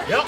Yep.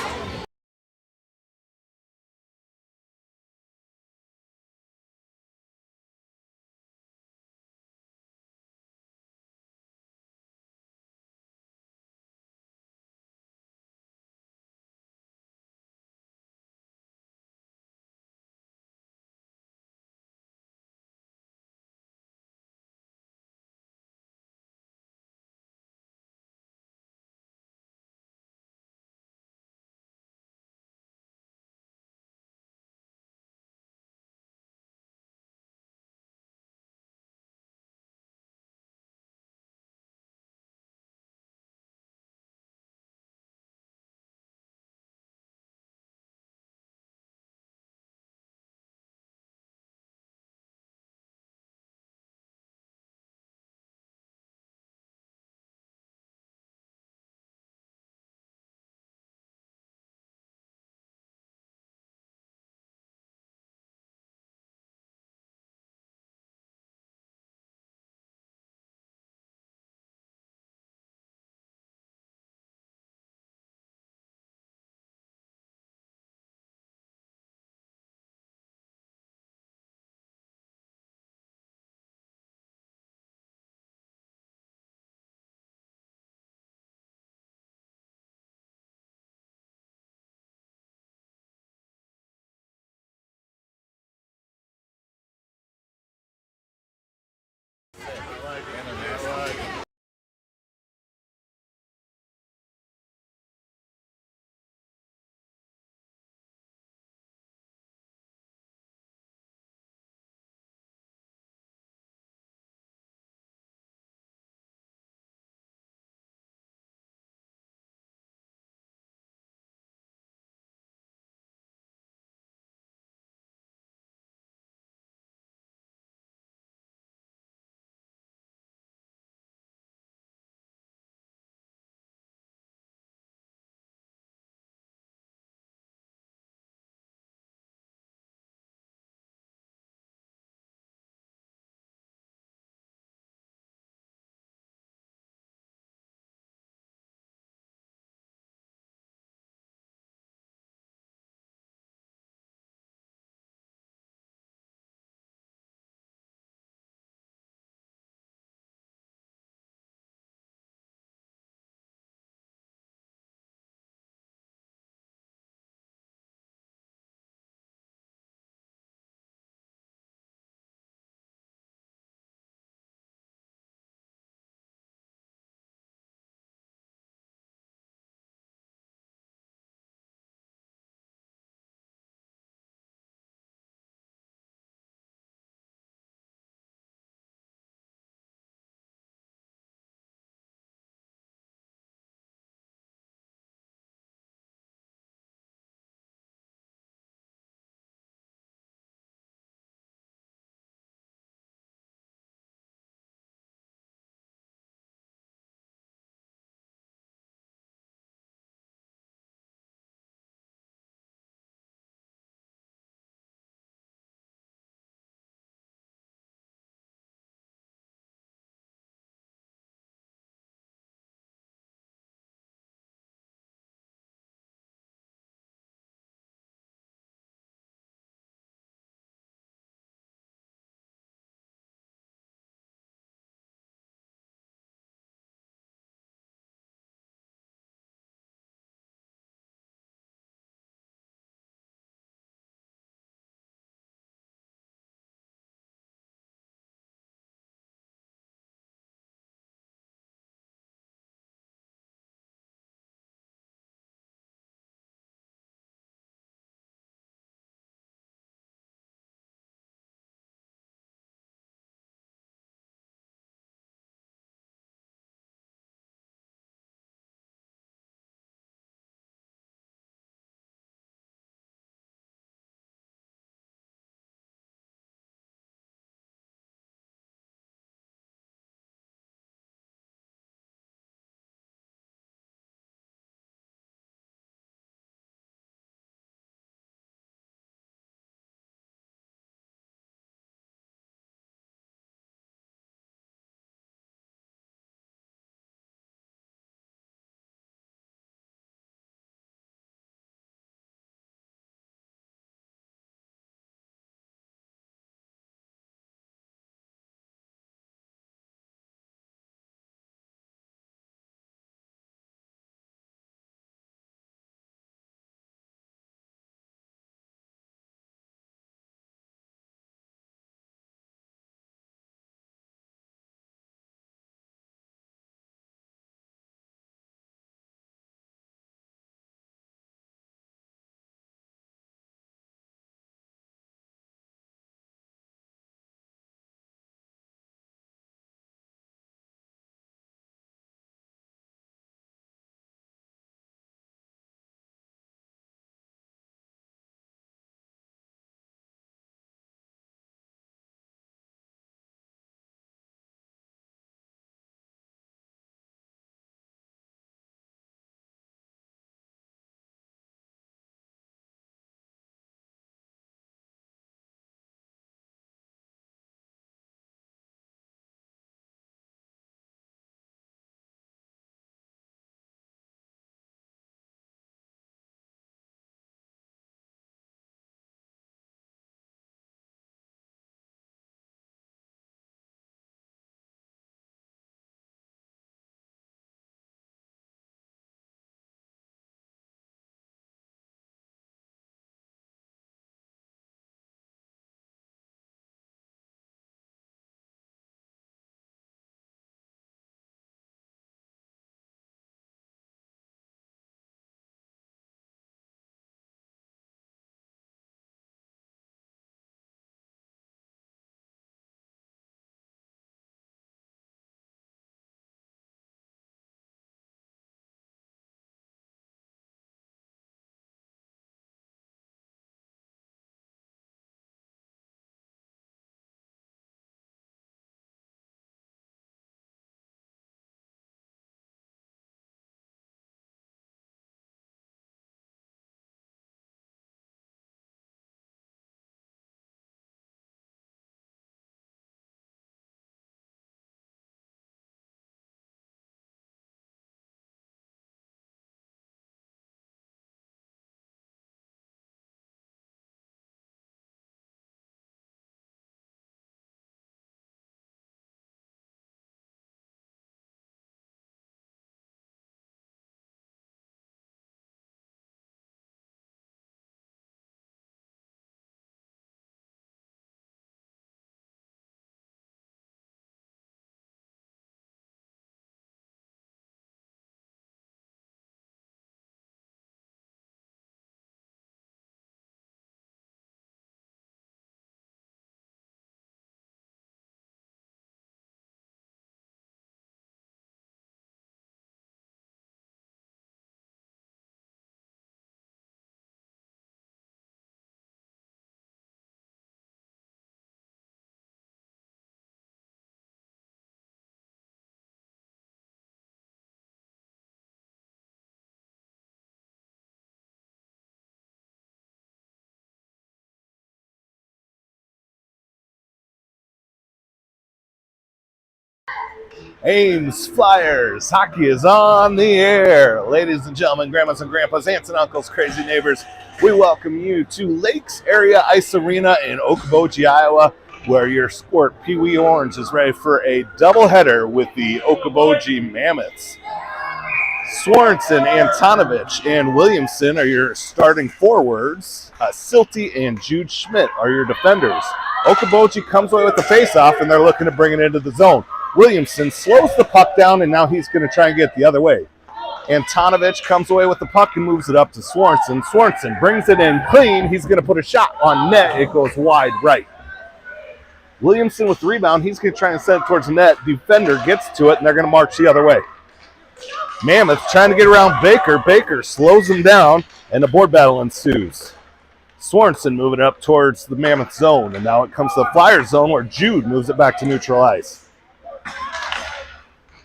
Ames Flyers, hockey is on the air. Ladies and gentlemen, grandmas and grandpas, aunts and uncles, crazy neighbors, we welcome you to Lakes Area Ice Arena in Okoboji, Iowa, where your sport, Pee Wee Orange, is ready for a doubleheader with the Okoboji Mammoths. Swanson, Antonovich, and Williamson are your starting forwards. Silty and Jude Schmidt are your defenders. Okoboji comes away with the face-off, and they're looking to bring it into the zone. Williamson slows the puck down, and now he's going to try and get the other way. Antonovich comes away with the puck and moves it up to Swanson. Swanson brings it in clean. He's going to put a shot on net. It goes wide right. Williamson with the rebound. He's going to try and send it towards the net. Defender gets to it, and they're going to march the other way. Mammoth trying to get around Baker. Baker slows him down, and a board battle ensues. Swanson moving up towards the Mammoth zone, and now it comes to the Flyers zone where Jude moves it back to neutral ice.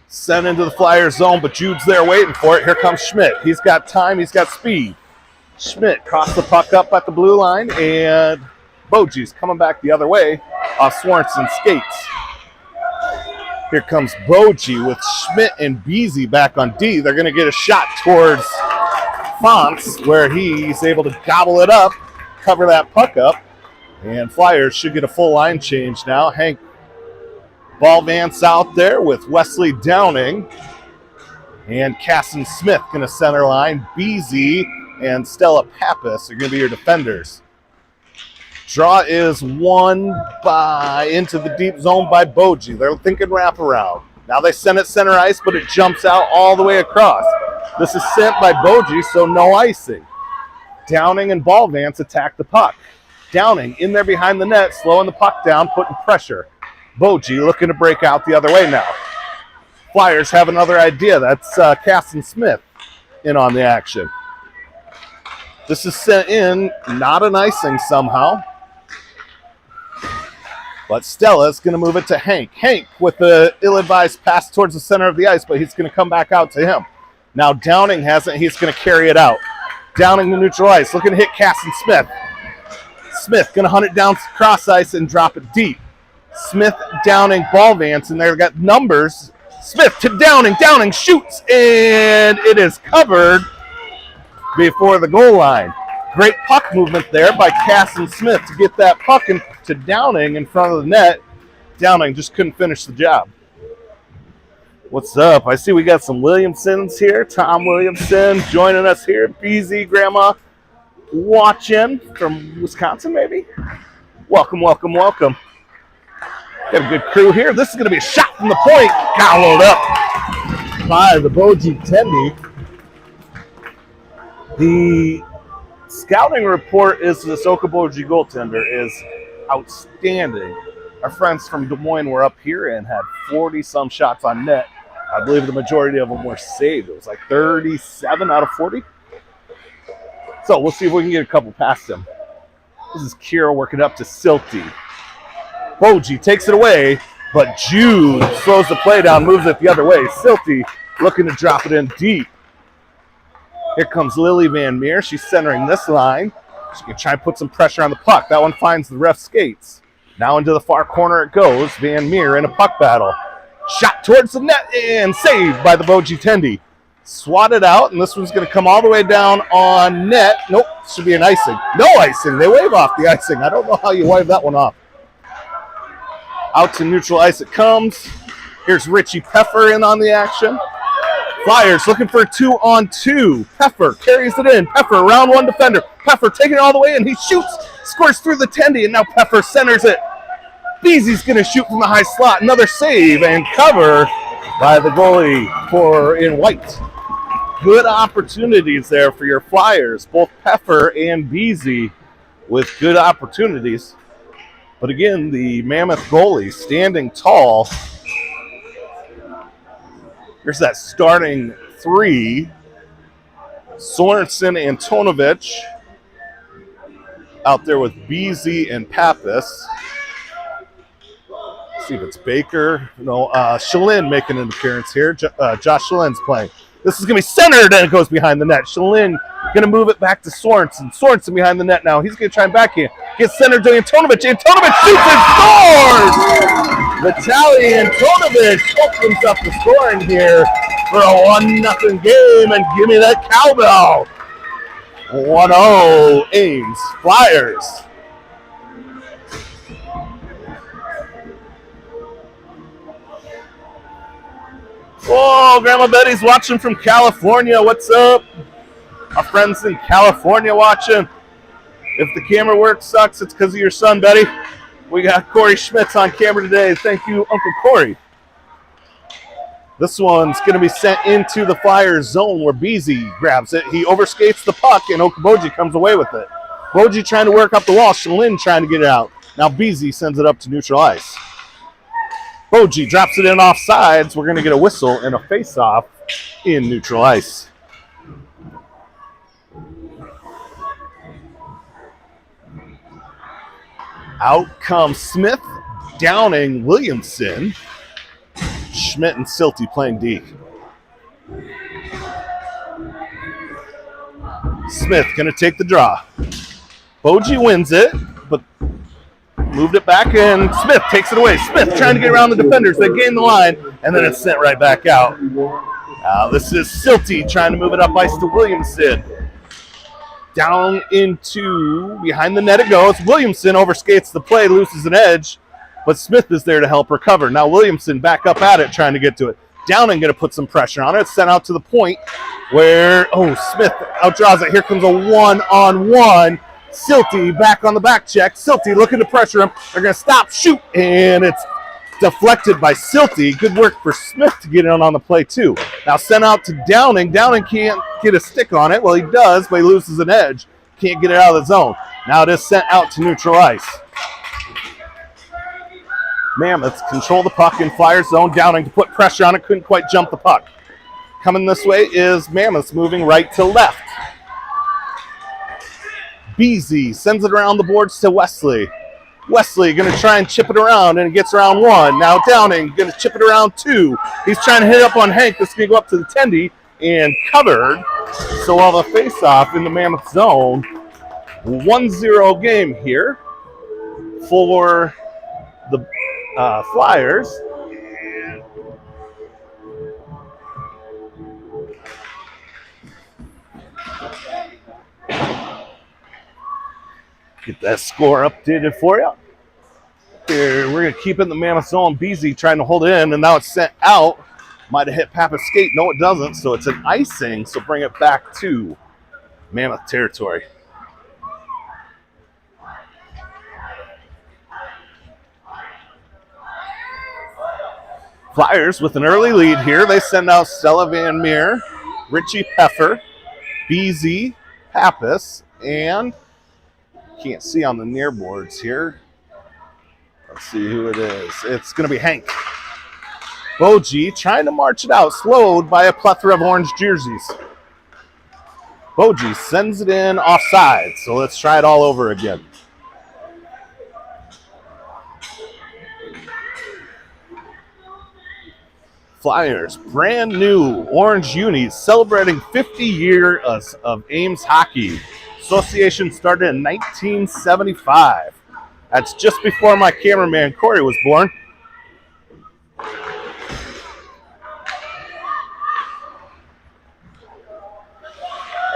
Sent into the Flyers zone, but Jude's there waiting for it. Here comes Schmidt. He's got time. He's got speed. Schmidt crossed the puck up at the blue line, and Boji's coming back the other way off Swanson's skates. Here comes Boji with Schmidt and Beasy back on D. They're going to get a shot towards Fonts, where he's able to gobble it up, cover that puck up, and Flyers should get a full line change now. Hank Ballvance out there with Wesley Downing, and Casson Smith going to center line. Beasy and Stella Pappas are going to be your defenders. Draw is won into the deep zone by Boji. They're thinking wraparound. Now they send it center ice, but it jumps out all the way across. This is sent by Boji, so no icing. Downing and Ballvance attack the puck. Downing in there behind the net, slowing the puck down, putting pressure. Boji looking to break out the other way now. Flyers have another idea. That's Casson Smith in on the action. This is sent in, not an icing somehow. But Stella's going to move it to Hank. Hank with the ill-advised pass towards the center of the ice, but he's going to come back out to him. Now Downing has it. He's going to carry it out. Downing to neutral ice, looking to hit Casson Smith. Smith going to hunt it down cross ice and drop it deep. Smith, Downing, Ballvance, and they've got numbers. Smith to Downing. Downing shoots, and it is covered before the goal line. Great puck movement there by Casson Smith to get that puck to Downing in front of the net. Downing just couldn't finish the job. What's up? I see we got some Williamsons here. Tom Williamson joining us here. BZ Grandma watching from Wisconsin, maybe? Welcome, welcome, welcome. Got a good crew here. This is going to be a shot from the point. Followed up by the Boji Tendi. The scouting report is this Okoboji goaltender is outstanding. Our friends from Des Moines were up here and had 40-some shots on net. I believe the majority of them were saved. It was like 37 out of 40. So we'll see if we can get a couple past him. This is Kira working up to Silty. Boji takes it away, but Jude slows the play down, moves it the other way. Silty looking to drop it in deep. Here comes Lily Van Meer. She's centering this line. She can try and put some pressure on the puck. That one finds the ref skates. Now into the far corner it goes. Van Meer in a puck battle. Shot towards the net and saved by the Boji Tendi. Swatted out, and this one's going to come all the way down on net. Nope, should be an icing. No icing. They wave off the icing. I don't know how you wave that one off. Out to neutral ice it comes. Here's Richie Peffer in on the action. Flyers looking for a 2-on-2. Peffer carries it in. Peffer around one defender. Peffer taking it all the way in. He shoots, scores through the Tendi, and now Peffer centers it. Beasy's going to shoot from the high slot. Another save and cover by the goalie in white. Good opportunities there for your Flyers. Both Peffer and Beasy with good opportunities. But again, the Mammoth goalie standing tall. Here's that starting three. Sorensen, Antonovich out there with Beasy and Pappas. Let's see if it's Baker. No, Shalin making an appearance here. Josh Shalin's playing. This is going to be centered, and it goes behind the net. Shalin going to move it back to Sorensen. Sorensen behind the net now. He's going to try and backhand. Gets centered to Antonovich. Antonovich shoots and scores! Vitaly Antonovich opens up the scoring here for a 1-0 game, and give me that cowbell. 1-0 Ames Flyers. Oh, Grandma Betty's watching from California. What's up? Our friends in California watching. If the camera work sucks, it's because of your son, Betty. We got Corey Schmitz on camera today. Thank you, Uncle Corey. This one's going to be sent into the Flyers zone where Beasy grabs it. He overskates the puck, and Okoboji comes away with it. Boji trying to work up the wall. Shalin trying to get it out. Now Beasy sends it up to neutral ice. Boji drops it in offsides. We're going to get a whistle and a face-off in neutral ice. Out comes Smith, Downing, Williamson. Schmidt and Silty playing D. Smith going to take the draw. Boji wins it, but moved it back, and Smith takes it away. Smith trying to get around the defenders. They gain the line, and then it's sent right back out. Now this is Silty trying to move it up ice to Williamson. Down into behind the net it goes. Williamson overskates the play, loses an edge, but Smith is there to help recover. Now Williamson back up at it, trying to get to it. Downing going to put some pressure on it. It's sent out to the point where, Smith outdraws it. Here comes a one-on-one. Silty back on the back check. Silty looking to pressure him. They're going to stop, shoot, and it's deflected by Silty. Good work for Smith to get in on the play, too. Now sent out to Downing. Downing can't get a stick on it. Well, he does, but he loses an edge. Can't get it out of the zone. Now it is sent out to neutral ice. Mammoths control the puck in Flyers zone. Downing to put pressure on it. Couldn't quite jump the puck. Coming this way is Mammoths moving right to left. Beasy sends it around the boards to Wesley. Wesley going to try and chip it around, and it gets around one. Now Downing going to chip it around two. He's trying to hit up on Hank. This is going to go up to the tendy and covered. So while the face-off in the Mammoth zone, 1-0 game here for the Flyers. Get that score updated for you. Here, we're going to keep it in the Mammoth zone. Beasy trying to hold it in, and now it's sent out. Might have hit Papa's skate. No, it doesn't, so it's an icing. So bring it back to Mammoth territory. Flyers with an early lead here. They send out Stella Van Meer, Richie Peffer, Beasy, Pappas, and can't see on the near boards here. Let's see who it is. It's going to be Hank. Boji trying to march it out, slowed by a plethora of orange jerseys. Boji sends it in offside, so let's try it all over again. Flyers, brand new orange unis, celebrating 50 years of Ames hockey. Association started in 1975. That's just before my cameraman Corey was born.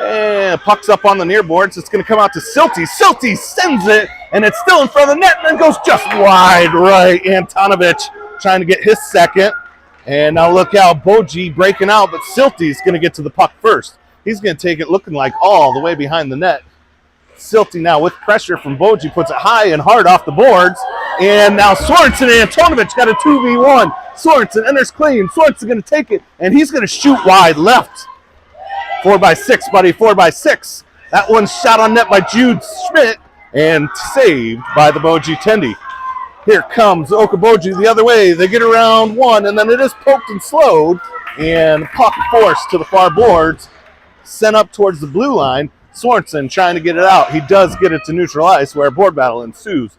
And puck's up on the near boards. It's going to come out to Silty. Silty sends it, and it's still in front of the net, and then goes just wide right. Antonovich trying to get his second. And now look out, Boji breaking out, but Silty's going to get to the puck first. He's going to take it looking like all the way behind the net. Silty now with pressure from Boji puts it high and hard off the boards. And now Sorensen and Antonovich got a 2v1. Sorensen enters clean. Sorensen's going to take it, and he's going to shoot wide left. 4x6, buddy, 4x6. That one's shot on net by Jude Schmidt and saved by the Boji Tendy. Here comes Okoboji the other way. They get around one, and then it is poked and slowed, and puck forced to the far boards, sent up towards the blue line. Sorensen trying to get it out. He does get it to neutral ice, where a board battle ensues.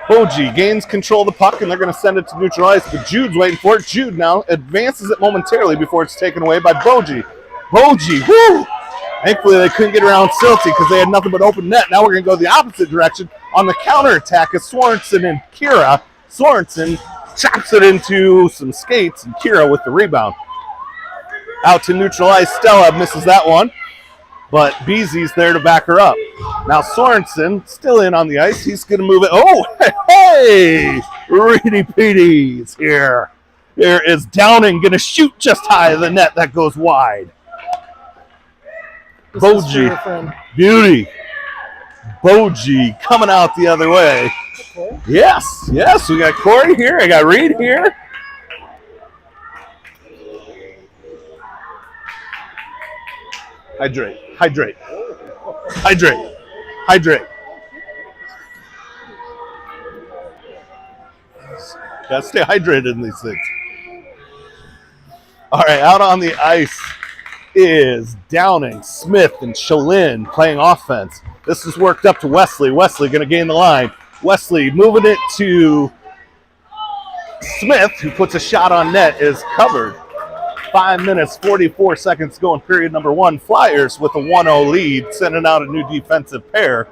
Boji gains control of the puck, and they're going to send it to neutral ice, but Jude's waiting for it. Jude now advances it momentarily before it's taken away by Boji. Boji, whoo! Thankfully, they couldn't get around Silty because they had nothing but open net. Now we're going to go the opposite direction. On the counterattack is Sorensen and Kira. Sorensen chops it into some skates, and Kira with the rebound. Out to neutralize Stella, misses that one, but Beezy's there to back her up. Now Sorensen still in on the ice. He's going to move it. Oh, hey! Reedy Petey's here. There is Downing going to shoot just high of the net. That goes wide. Boji, beauty. Boji coming out the other way. Yes, yes, we got Corey here. I got Reed here. Hydrate, hydrate, hydrate, hydrate. Gotta stay hydrated in these things. All right, out on the ice is Downing, Smith, and Shalin playing offense. This is worked up to Wesley. Wesley going to gain the line. Wesley moving it to Smith, who puts a shot on net, is covered. 5 minutes, 44 seconds to go in period number one. Flyers with a 1-0 lead, sending out a new defensive pair.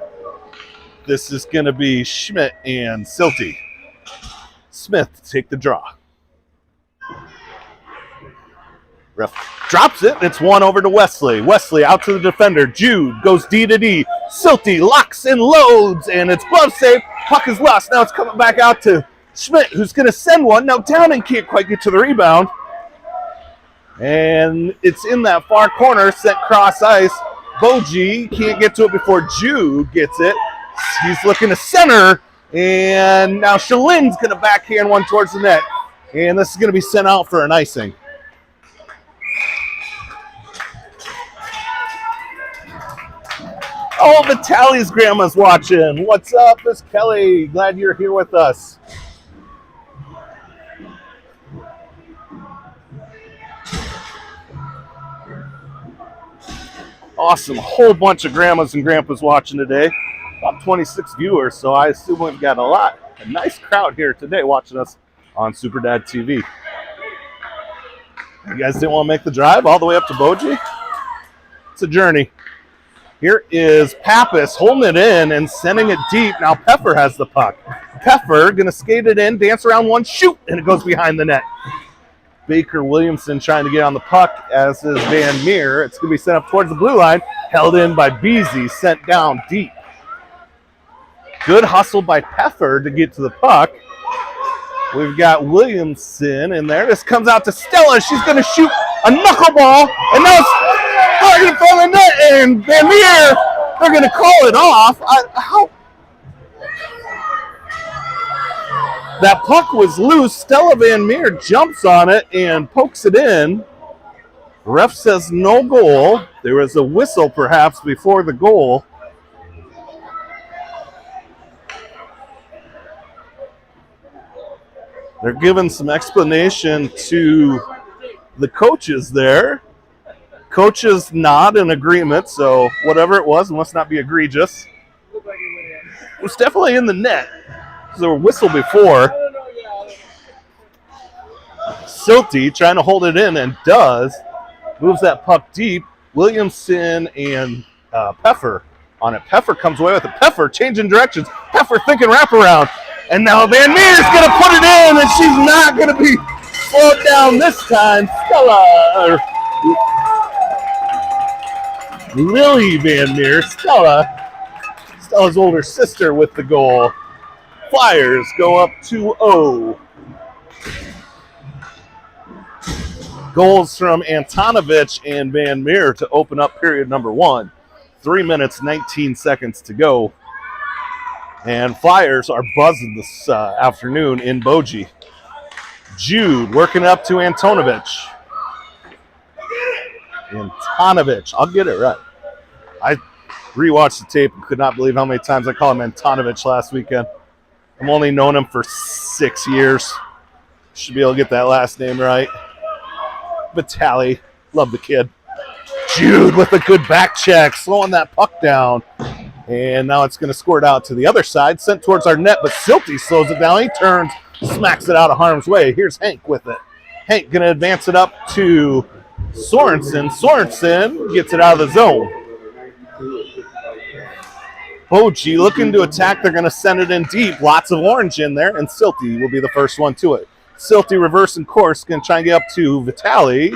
This is going to be Schmidt and Silty. Smith to take the draw. Ref drops it, and it's one over to Wesley. Wesley out to the defender. Jude goes D to D. Silty locks and loads, and it's glove save. Puck is lost. Now it's coming back out to Schmidt, who's going to send one. Now Downing can't quite get to the rebound. And it's in that far corner, sent cross ice. Boji can't get to it before Jude gets it. He's looking to center, and now Shalin's going to backhand one towards the net. And this is going to be sent out for an icing. Oh, Vitaly's grandma's watching. What's up, Miss Kelly? Glad you're here with us. Awesome. A whole bunch of grandmas and grandpas watching today. About 26 viewers, so I assume we've got a nice crowd here today watching us on SuperDad TV. You guys didn't want to make the drive all the way up to Boji? It's a journey. Here is Pappas holding it in and sending it deep. Now Peffer has the puck. Peffer going to skate it in, dance around one, shoot, and it goes behind the net. Baker Williamson trying to get on the puck, as is Van Meer. It's going to be sent up towards the blue line. Held in by Beasy, sent down deep. Good hustle by Peffer to get to the puck. We've got Williamson in there. This comes out to Stella. She's going to shoot a knuckleball, and now it's in front of the net, and Van Meer, they're going to call it off. That puck was loose. Stella Van Meer jumps on it and pokes it in. Ref says no goal. There was a whistle perhaps before the goal. They're giving some explanation to the coaches there. Coaches nod in agreement, so whatever it was, it must not be egregious. It was definitely in the net. There was a whistle before. Silty trying to hold it in and does. Moves that puck deep. Williamson and Peffer on it. Peffer comes away with it. Peffer changing directions. Peffer thinking wraparound. And now Van Meer's going to put it in, and she's not going to be slowed down this time. Lily Van Meer, Stella's older sister with the goal. Flyers go up 2-0. Goals from Antonovich and Van Meer to open up period number one. 3 minutes, 19 seconds to go. And Flyers are buzzing this afternoon in Boji. Jude working up to Antonovich. Antonovich, I'll get it right. I rewatched the tape and could not believe how many times I called him Antonovich last weekend. I've only known him for 6 years. Should be able to get that last name right. Vitaly, love the kid. Jude with a good back check, slowing that puck down. And now it's going to squirt out to the other side, sent towards our net, but Silty slows it down. He turns, smacks it out of harm's way. Here's Hank with it. Hank going to advance it up to Sorensen. Sorensen gets it out of the zone. Boji looking to attack. They're going to send it in deep. Lots of orange in there, and Silty will be the first one to it. Silty reversing course, going to try and get up to Vitali,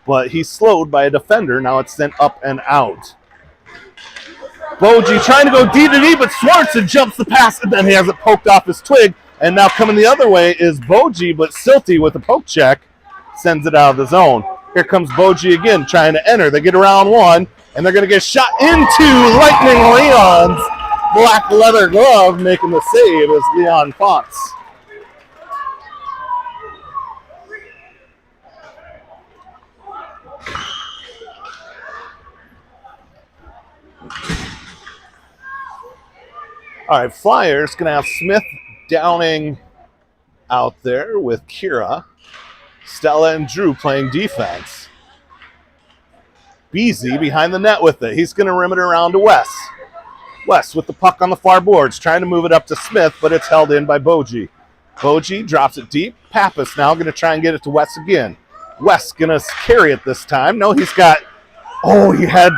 but he's slowed by a defender. Now it's sent up and out. Boji trying to go D to D, but Swanson jumps the pass, and then he has it poked off his twig. And now coming the other way is Boji, but Silty with a poke check sends it out of the zone. Here comes Boji again, trying to enter. They get around one, and they're going to get shot into Lightning Leon's black leather glove, making the save as Leon Fonts. All right, Flyers going to have Smith, Downing out there with Kira. Stella and Drew playing defense. Beasy behind the net with it. He's going to rim it around to Wes. Wes with the puck on the far boards, trying to move it up to Smith, but it's held in by Boji. Boji drops it deep. Pappas now going to try and get it to Wes again. Wes going to carry it this time. No, he's got, he had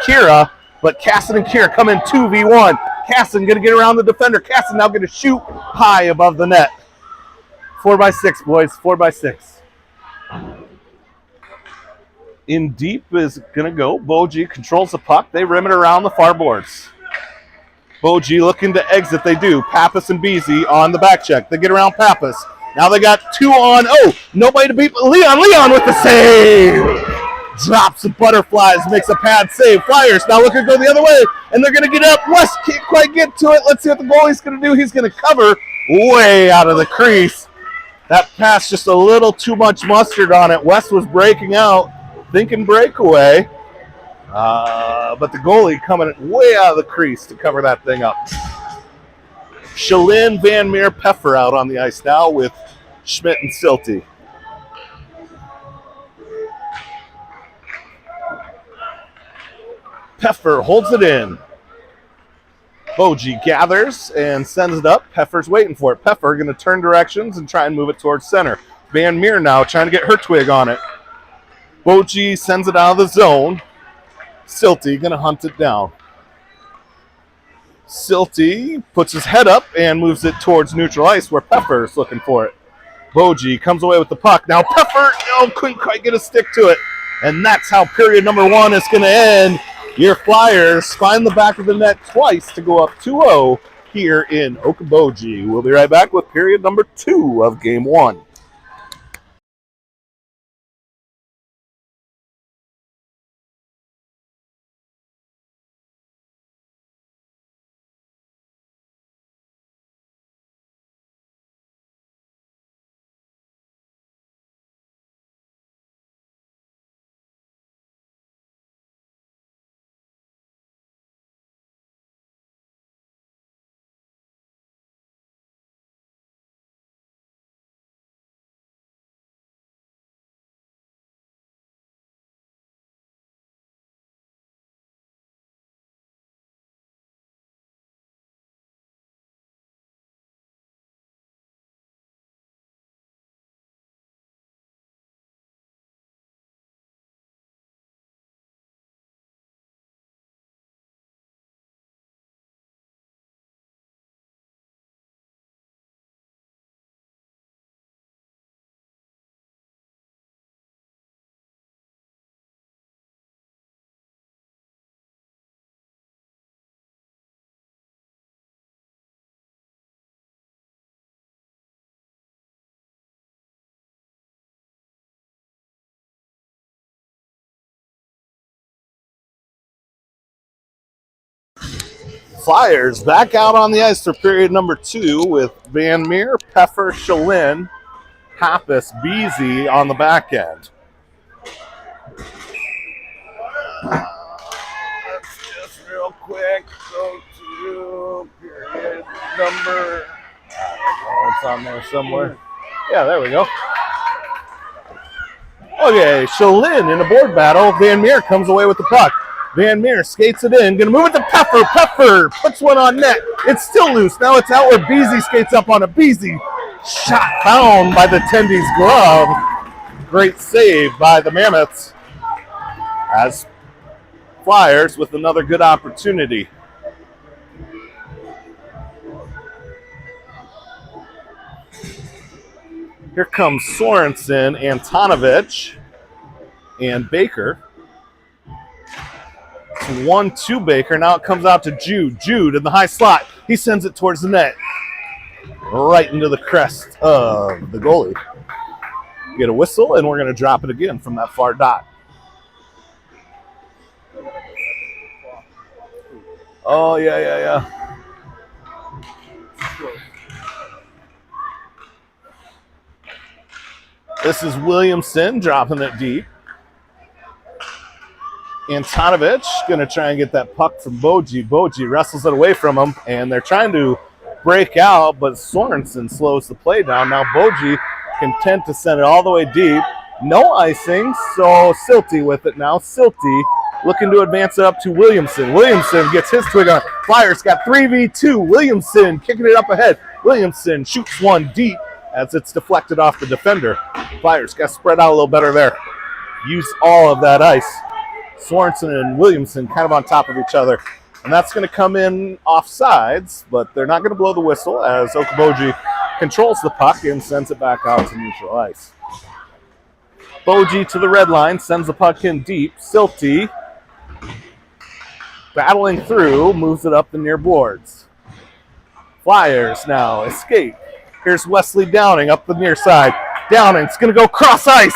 Kira, but Casson and Kira come in 2v1. Casson going to get around the defender. Casson now going to shoot high above the net. 4x6, boys, 4x6. In deep is going to go. Boji controls the puck. They rim it around the far boards. Boji looking to exit. They do. Pappas and Beasy on the back check. They get around Pappas. Now they got two on. Nobody to beat Leon. Leon with the save. Drops the butterflies. Makes a pad save. Flyers now looking to go the other way. And they're going to get up. West can't quite get to it. Let's see what the goalie's going to do. He's going to cover way out of the crease. That pass just a little too much mustard on it. West was breaking out, thinking breakaway. But the goalie coming way out of the crease to cover that thing up. Shalin, Van Meer, Peffer out on the ice now with Schmidt and Silty. Peffer holds it in. Boji gathers and sends it up. Peffer's waiting for it. Peffer going to turn directions and try and move it towards center. Van Meer now trying to get her twig on it. Boji sends it out of the zone. Silty going to hunt it down. Silty puts his head up and moves it towards neutral ice where Peffer's looking for it. Boji comes away with the puck. Now Peffer couldn't quite get a stick to it. And that's how period number 1 is going to end. Your Flyers find the back of the net twice to go up 2-0 here in Okoboji. We'll be right back with period number 2 of game 1. Flyers back out on the ice for period number 2 with Van Meer, Peffer, Shalin, Pappas, Beasy on the back end. Let's just real quick go to period number. It's on there somewhere. Yeah, there we go. Okay, Shalin in a board battle. Van Meer comes away with the puck. Van Meer skates it in. Going to move it to Peffer. Peffer puts one on net. It's still loose. Now it's out where Beasy skates up on it. Beasy shot found by the Tendy's glove. Great save by the Mammoths. As Flyers with another good opportunity. Here comes Sorensen, Antonovich, and Baker. 1-2 Baker. Now it comes out to Jude. Jude in the high slot. He sends it towards the net. Right into the crest of the goalie. Get a whistle, and we're going to drop it again from that far dot. Oh, yeah. This is Williamson dropping it deep. Antonovich going to try and get that puck from Boji. Boji wrestles it away from him, and they're trying to break out, but Sorensen slows the play down. Now Boji content to send it all the way deep. No icing, so Silty with it now. Silty looking to advance it up to Williamson. Williamson gets his twig on. Flyers got 3v2. Williamson kicking it up ahead. Williamson shoots one deep as it's deflected off the defender. Flyers got spread out a little better there. Use all of that ice. Sorensen and Williamson kind of on top of each other. And that's going to come in offsides, but they're not going to blow the whistle as Okoboji controls the puck and sends it back out to neutral ice. Boji to the red line, sends the puck in deep. Silty, battling through, moves it up the near boards. Flyers now escape. Here's Wesley Downing up the near side. Downing's going to go cross ice,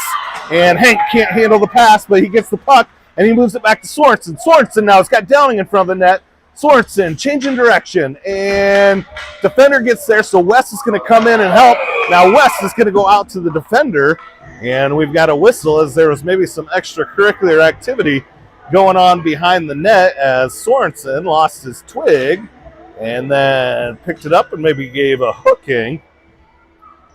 and Hank can't handle the pass, but he gets the puck, and he moves it back to Sorensen. Sorensen now has got Downing in front of the net. Sorensen changing direction, and defender gets there, so West is going to come in and help. Now West is going to go out to the defender, and we've got a whistle as there was maybe some extracurricular activity going on behind the net as Sorensen lost his twig and then picked it up and maybe gave a hooking.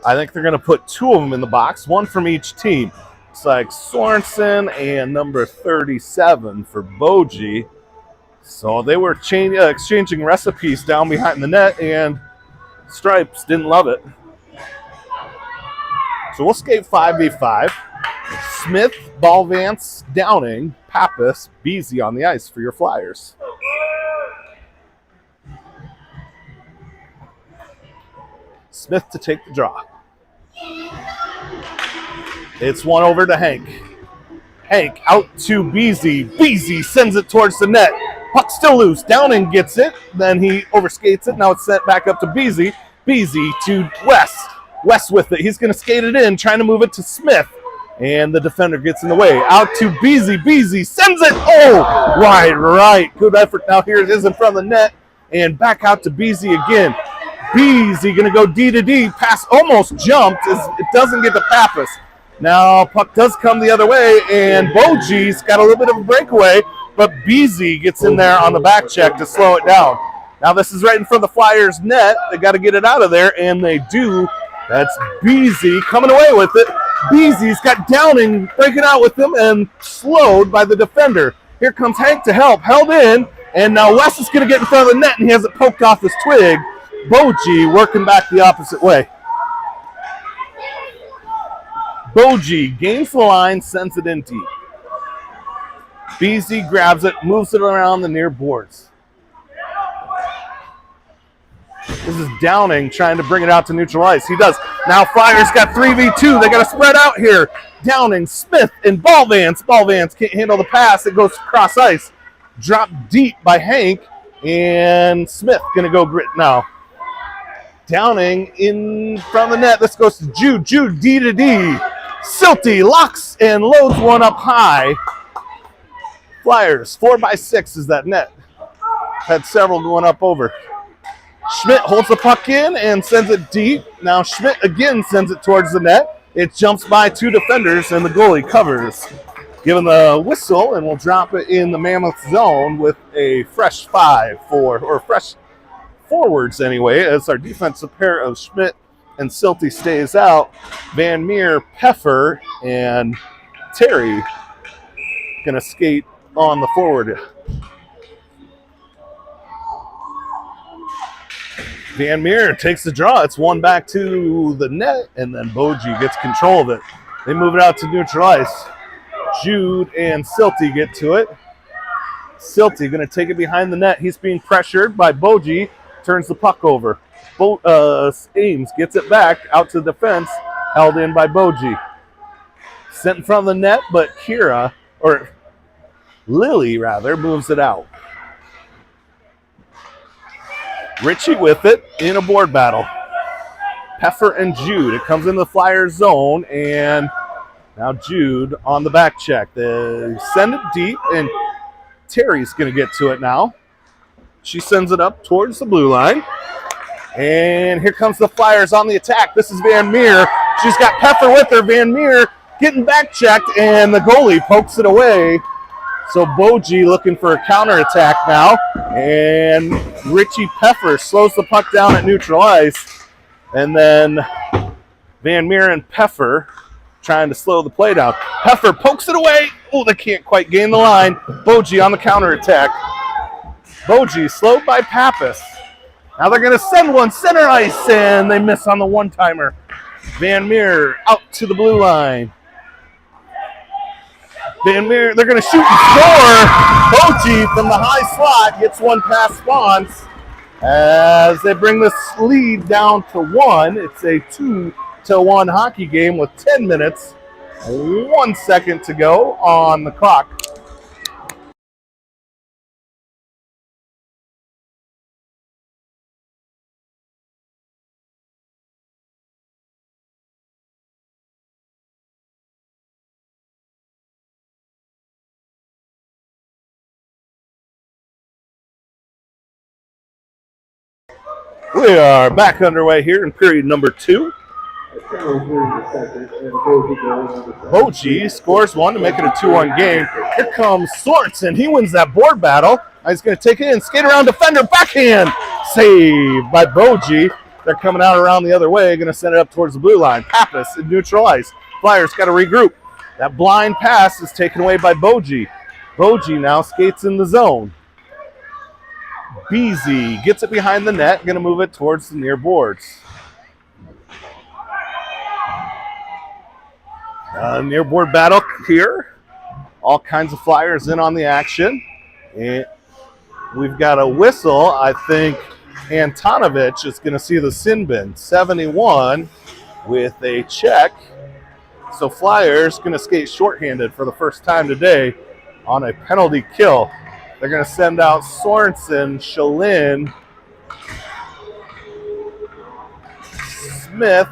I think they're going to put two of them in the box, one from each team. It's like Sorensen and number 37 for Boji. So they were exchanging recipes down behind the net, and Stripes didn't love it. So we'll skate 5v5. Smith, Ballvance, Downing, Pappas, Beasy on the ice for your Flyers. Smith to take the draw. It's one over to Hank. Hank out to Beasy. Beasy sends it towards the net. Puck still loose. Downing gets it. Then he overskates it. Now it's sent back up to Beasy. Beasy to West. West with it. He's going to skate it in, trying to move it to Smith. And the defender gets in the way. Out to Beasy. Beasy sends it. Oh, right. Good effort. Now here it is in front of the net. And back out to Beasy again. Beasy going to go D to D. Pass almost jumped. It doesn't get to Pappas. Now puck does come the other way. And Boji's got a little bit of a breakaway. But Beasy gets in there on the back check to slow it down. Now this is right in front of the Flyers net. They got to get it out of there. And they do. That's Beasy coming away with it. Beasy's got Downing breaking out with him and slowed by the defender. Here comes Hank to help. Held in. And now West is going to get in front of the net, and he has it poked off his twig. Boji working back the opposite way. Boji gains the line, sends it in deep. Beasy grabs it, moves it around the near boards. This is Downing trying to bring it out to neutral ice. He does. Now Flyers got 3v2. They got to spread out here. Downing, Smith, and Ballvance. Ballvance can't handle the pass. It goes cross ice. Dropped deep by Hank. And Smith going to go grit now. Downing in front of the net. This goes to Jude. Jude, D to D. Silty locks and loads one up high. Flyers, 4x6 is that net. Had several going up over. Schmidt holds the puck in and sends it deep. Now Schmidt again sends it towards the net. It jumps by two defenders and the goalie covers. Given the whistle, and we'll drop it in the Mammoth zone with a fresh fresh forwards anyway, as our defensive pair of Schmidt and Silty stays out. Van Meer, Peffer, and Terry gonna skate on the forward. Van Meer takes the draw. It's one back to the net, and then Boji gets control of it. They move it out to neutral ice. Jude and Silty get to it. Silty going to take it behind the net. He's being pressured by Boji. Turns the puck over. Ames gets it back out to the defense. held in by Boji. Sent in front of the net, but Lily rather, moves it out. Richie with it in a board battle. Peffer and Jude. It comes in the Flyers zone, and now Jude on the back check. They send it deep, and Terry's going to get to it now. She sends it up towards the blue line. And here comes the Flyers on the attack. This is Van Meer. She's got Peffer with her. Van Meer getting back checked, and the goalie pokes it away. So Boji looking for a counterattack now. And Richie Peffer slows the puck down at neutral ice. And then Van Meer and Peffer trying to slow the play down. Peffer pokes it away. Oh, they can't quite gain the line. Boji on the counterattack. Boji slowed by Pappas. Now they're going to send one center ice, and they miss on the one-timer. Van Meer out to the blue line. Van Meer, they're going to shoot and score. Boji from the high slot gets one past Spawns as they bring this lead down to 1. It's a 2-1 hockey game with 10 minutes, 1 second to go on the clock. We are back underway here in period number 2. Boji scores one to make it a 2-1 game. Here comes Sorensen. He wins that board battle. He's going to take it in, skate around defender, backhand. Saved by Boji. They're coming out around the other way, going to send it up towards the blue line. Pappas in neutral ice. Flyers got to regroup. That blind pass is taken away by Boji. Boji now skates in the zone. Beasy gets it behind the net, going to move it towards the near boards. Near board battle here. All kinds of Flyers in on the action. And we've got a whistle. I think Antonovich is going to see the sin bin. 71 with a check. So Flyers going to skate shorthanded for the first time today on a penalty kill. They're going to send out Sorensen, Shalin, Smith.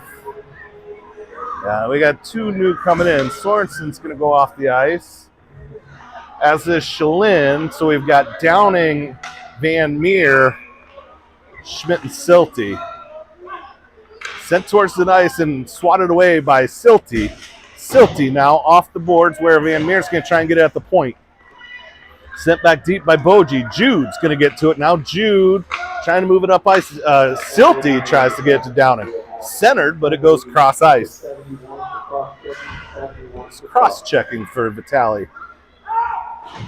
We got 2 new coming in. Sorensen's going to go off the ice, as is Shalin. So we've got Downing, Van Meer, Schmidt, and Silty. Sent towards the ice and swatted away by Silty. Silty now off the boards where Van Meer's going to try and get it at the point. Sent back deep by Boji. Jude's going to get to it now. Jude trying to move it up ice. Silty tries to get it to Downing. Centered, but it goes cross ice. It's cross-checking for Vitale.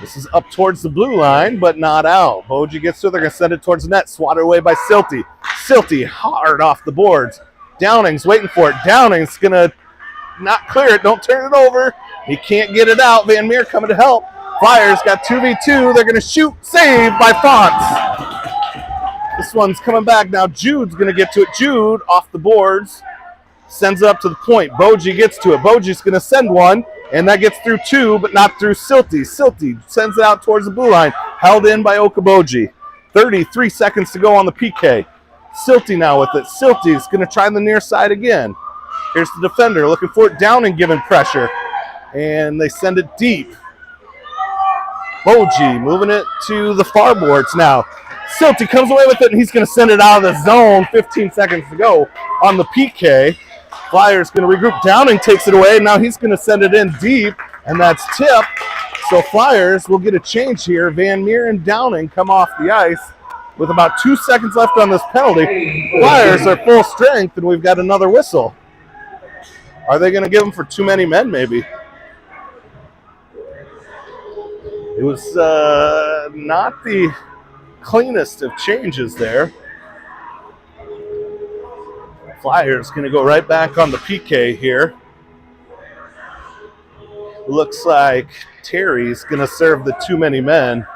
This is up towards the blue line, but not out. Boji gets to it. They're going to send it towards the net. Swatted away by Silty. Silty hard off the boards. Downing's waiting for it. Downing's going to not clear it. Don't turn it over. He can't get it out. Van Meer coming to help. Flyers got 2v2. They're going to shoot. Saved by Fonts. This one's coming back now. Jude's going to get to it. Jude off the boards. Sends it up to the point. Boji gets to it. Boji's going to send one. And that gets through 2, but not through Silty. Silty sends it out towards the blue line. Held in by Okoboji. 33 seconds to go on the PK. Silty now with it. Silty's going to try the near side again. Here's the defender looking for it. Downing giving pressure. And they send it deep. Boji moving it to the far boards now. Silty comes away with it, and he's going to send it out of the zone. 15 seconds to go on the PK. Flyers going to regroup. Downing takes it away. Now he's going to send it in deep, and that's tipped. So Flyers will get a change here. Van Meer and Downing come off the ice with about 2 seconds left on this penalty. Flyers are full strength, and we've got another whistle. Are they going to give them for too many men, maybe? It was not the cleanest of changes there. Flyers going to go right back on the PK here. Looks like Terry's going to serve the too many men.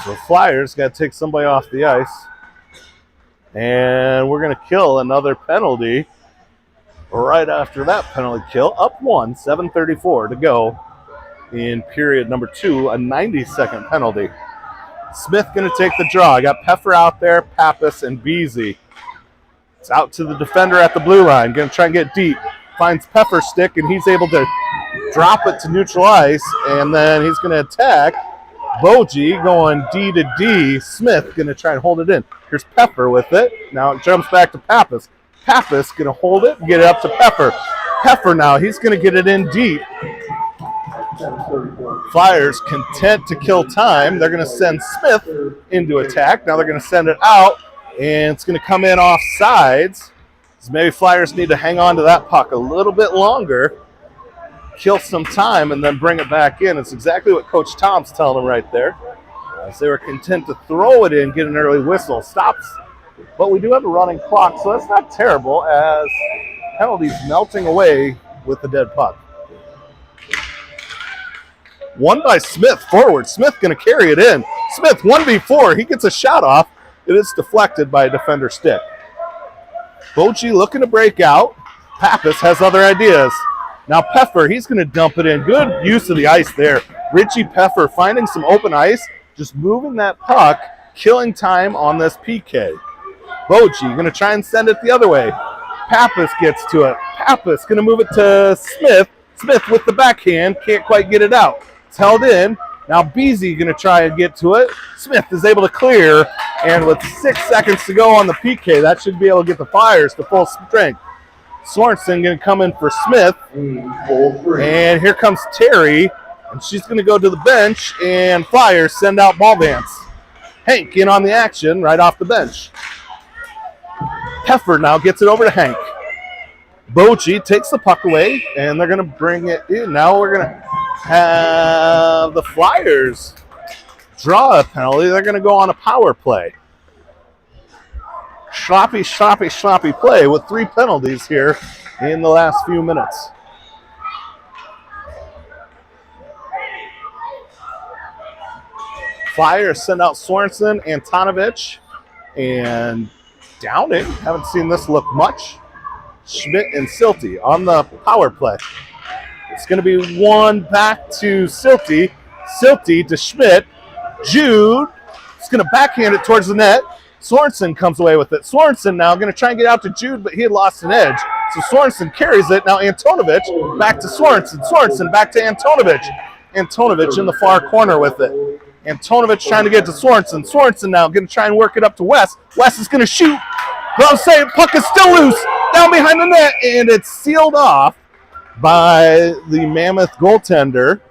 So Flyers got to take somebody off the ice. And we're going to kill another penalty right after that penalty kill. Up 1, 7:34 to go in period number 2, a 90-second penalty. Smith going to take the draw. I got Peffer out there, Pappas, and Beasy. It's out to the defender at the blue line. Going to try and get deep. Finds Peffer's stick, and he's able to drop it to neutral ice, and then he's going to attack. Boji going D to D. Smith going to try and hold it in. Here's Peffer with it. Now it jumps back to Pappas. Pappas going to hold it and get it up to Peffer. Peffer now, he's going to get it in deep. Flyers content to kill time. They're going to send Smith into attack. Now they're going to send it out, and it's going to come in off sides. So maybe Flyers need to hang on to that puck a little bit longer, kill some time, and then bring it back in. It's exactly what Coach Tom's telling them right there. As they were content to throw it in, get an early whistle. Stops, but we do have a running clock, so that's not terrible as penalties melting away with the dead puck. One by Smith forward. Smith going to carry it in. Smith 1v4. He gets a shot off. It is deflected by a defender stick. Boji looking to break out. Pappas has other ideas. Now Peffer, he's going to dump it in. Good use of the ice there. Richie Peffer finding some open ice, just moving that puck, killing time on this PK. Boji going to try and send it the other way. Pappas gets to it. Pappas going to move it to Smith. Smith with the backhand, can't quite get it out. It's held in. Now Beasy going to try and get to it. Smith is able to clear, and with 6 seconds to go on the PK, that should be able to get the Flyers to full strength. Sorensen going to come in for Smith, and here comes Terry, and she's going to go to the bench, and Flyers send out ball dance. Hank in on the action right off the bench. Peffer now gets it over to Hank. Boji takes the puck away, and they're going to bring it in. Now we're going to have the Flyers draw a penalty. They're going to go on a power play. Sloppy play with 3 penalties here in the last few minutes. Flyers send out Sorensen, Antonovich, and Downing. Haven't seen this look much. Schmidt and Silty on the power play. It's going to be one back to Silty. Silty to Schmidt. Jude is going to backhand it towards the net. Sorensen comes away with it. Sorensen now going to try and get out to Jude, but he had lost an edge. So Sorensen carries it. Now Antonovich back to Sorensen. Sorensen back to Antonovich. Antonovich in the far corner with it. Antonovich trying to get to Sorensen. Sorensen now going to try and work it up to Wes. Wes is going to shoot. But I'm saying puck is still loose down behind the net, and it's sealed off by the Mammoth goaltender.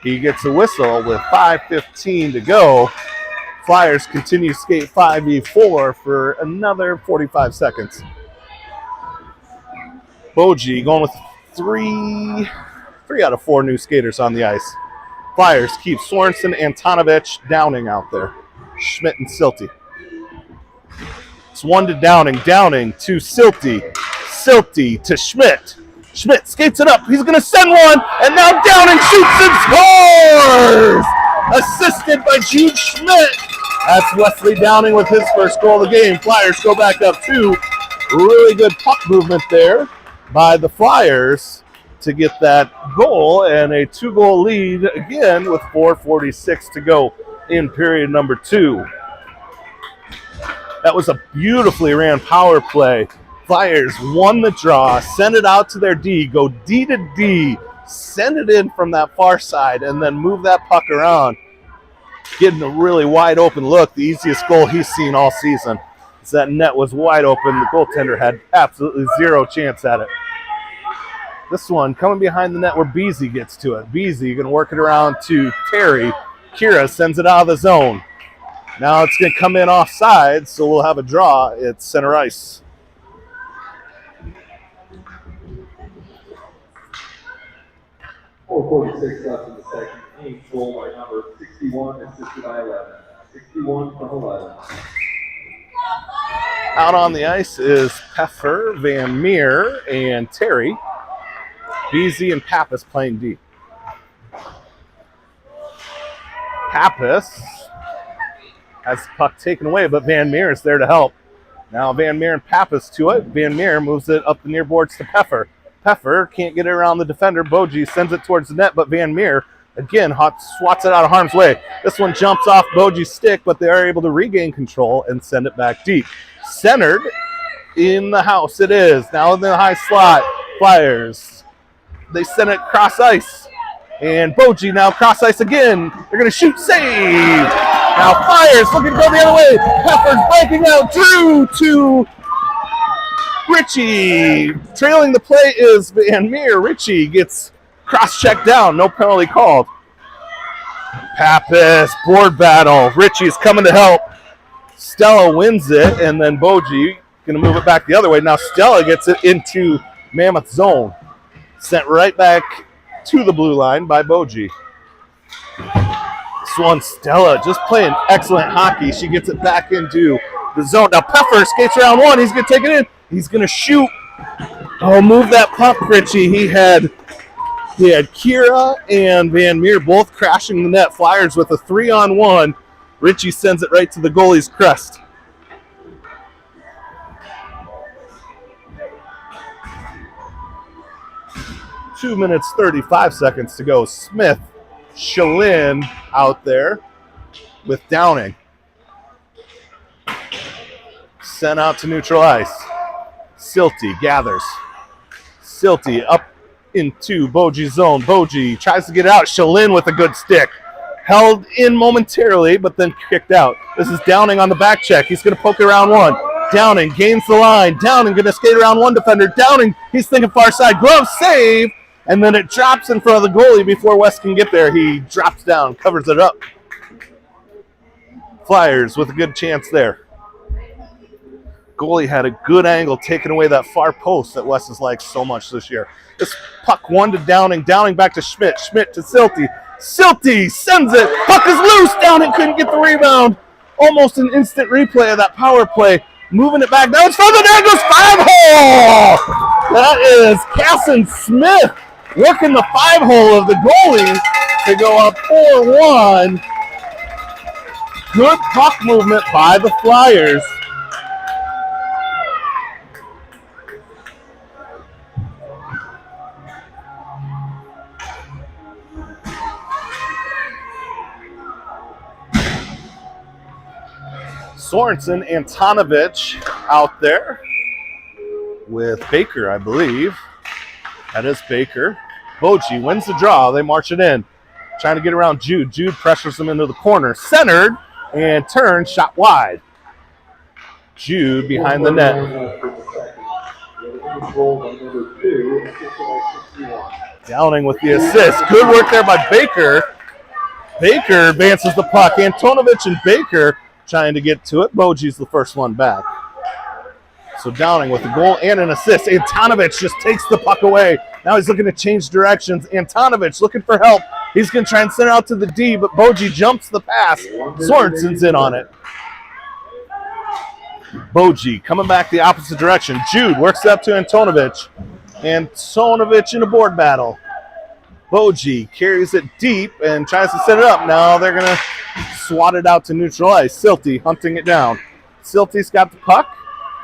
He gets a whistle with 5:15 to go. Flyers continue to skate 5v4 for another 45 seconds. Boji going with three out of 4 new skaters on the ice. Flyers keep Sorensen, Antonovich, Downing out there. Schmidt and Silty. It's 1 to Downing. Downing to Silty. Silty to Schmidt. Schmidt skates it up. He's going to send one, and now Downing shoots and scores! Assisted by Jude Schmidt. That's Wesley Downing with his first goal of the game. Flyers go back up 2. Really good puck movement there by the Flyers to get that goal, and a 2-goal lead again with 4:46 to go in period number 2. That was a beautifully ran power play. Flyers won the draw, send it out to their D, go D to D, send it in from that far side, and then move that puck around. Getting a really wide open look, the easiest goal he's seen all season. As that net was wide open, the goaltender had absolutely 0 chance at it. This one coming behind the net where Beasy gets to it. Beasy going to work it around to Terry. Kira sends it out of the zone. Now it's going to come in offside, so we'll have a draw. It's center ice. .46 left in the second. Ames goal by number 61, assisted by 11. 61 from 11. Out on the ice is Peffer, Van Meer, and Terry. Beasy and Pappas playing D. Pappas has the puck taken away, but Van Meer is there to help. Now Van Meer and Pappas to it. Van Meer moves it up the near boards to Peffer. Peffer can't get it around the defender. Boji sends it towards the net, but Van Meer, again, swats it out of harm's way. This one jumps off Boji's stick, but they are able to regain control and send it back deep. Centered in the house it is. Now in the high slot, Flyers. They send it cross ice. And Boji now cross ice again. They're going to shoot, save. Now Flyers looking to go the other way. Pepper's breaking out. Drew to Richie. Trailing the play is Van Meer. Richie gets cross-checked down. No penalty called. Pappas, board battle. Richie's coming to help. Stella wins it, and then Boji going to move it back the other way. Now Stella gets it into Mammoth zone. Sent right back to the blue line by Boji. This one, Stella, just playing excellent hockey. She gets it back into the zone. Now Peffer skates around one. He's going to take it in. He's going to shoot. Oh, move that puck, Richie. He had Kira and Van Meer both crashing the net. Flyers with a 3-on-1. Richie sends it right to the goalie's crest. Two minutes, 35 seconds to go. Smith, Shalin out there with Downing. Sent out to neutral ice. Silty gathers. Silty up into Boji's zone. Boji tries to get out. Shalin with a good stick. Held in momentarily, but then kicked out. This is Downing on the back check. He's going to poke it around one. Downing gains the line. Downing going to skate around one defender. Downing, he's thinking far side. Glove save. And then it drops in front of the goalie before West can get there. He drops down, covers it up. Flyers with a good chance there. Goalie had a good angle taking away that far post that West has liked so much this year. This puck one to Downing. Downing back to Schmidt. Schmidt to Silty. Silty sends it. Puck is loose. Downing couldn't get the rebound. Almost an instant replay of that power play. Moving it back. Now it's further. There goes 5-hole. That is Casson Smith working the 5-hole of the goalie to go up 4-1. Good puck movement by the Flyers. Sorensen, Antonovich out there with Baker, I believe. That is Baker. Boji wins the draw. They march it in. Trying to get around Jude. Jude pressures him into the corner. Centered and turned. Shot wide. Jude behind the net. Downing with the assist. Good work there by Baker. Baker advances the puck. Antonovich and Baker trying to get to it. Boji's the first one back. So Downing with a goal and an assist. Antonovich just takes the puck away. Now he's looking to change directions. Antonovich looking for help. He's going to try and send it out to the D, but Boji jumps the pass. Sorensen's in on it. Boji coming back the opposite direction. Jude works up to Antonovich. Antonovich in a board battle. Boji carries it deep and tries to set it up. Now they're going to swat it out to neutral ice. Silty hunting it down. Silty's got the puck.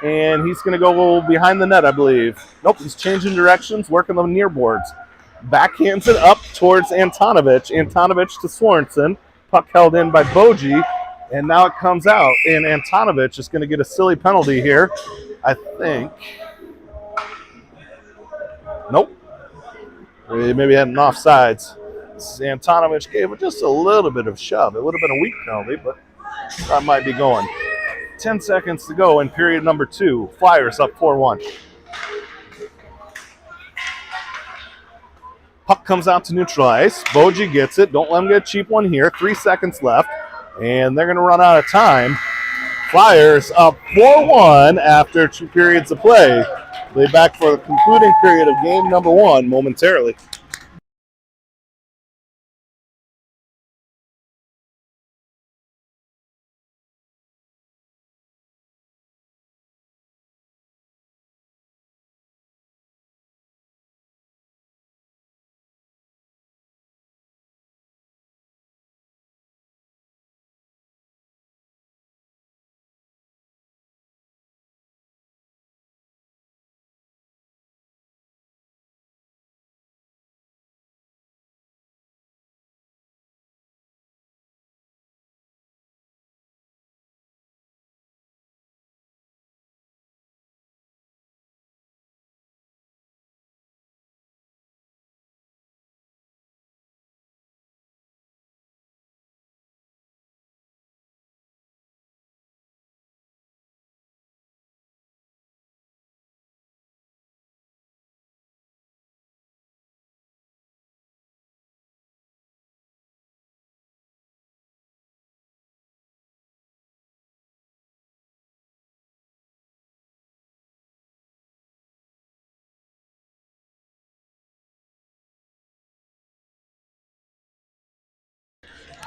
And he's going to go behind the net, I believe. Nope, he's changing directions, working the near boards. Backhands it up towards Antonovich. Antonovich to Sorensen. Puck held in by Boji. And now it comes out. And Antonovich is going to get a silly penalty here, I think. Nope. Maybe had an offsides. Antonovich gave it just a little bit of shove. It would have been a weak penalty, but that might be going. 10 seconds to go in period number 2. Flyers up 4-1. Puck comes out to neutral ice. Boji gets it. Don't let him get a cheap one here. 3 seconds left. And they're going to run out of time. Flyers up 4-1 after 2 periods of play. They're back for the concluding period of game number 1 momentarily.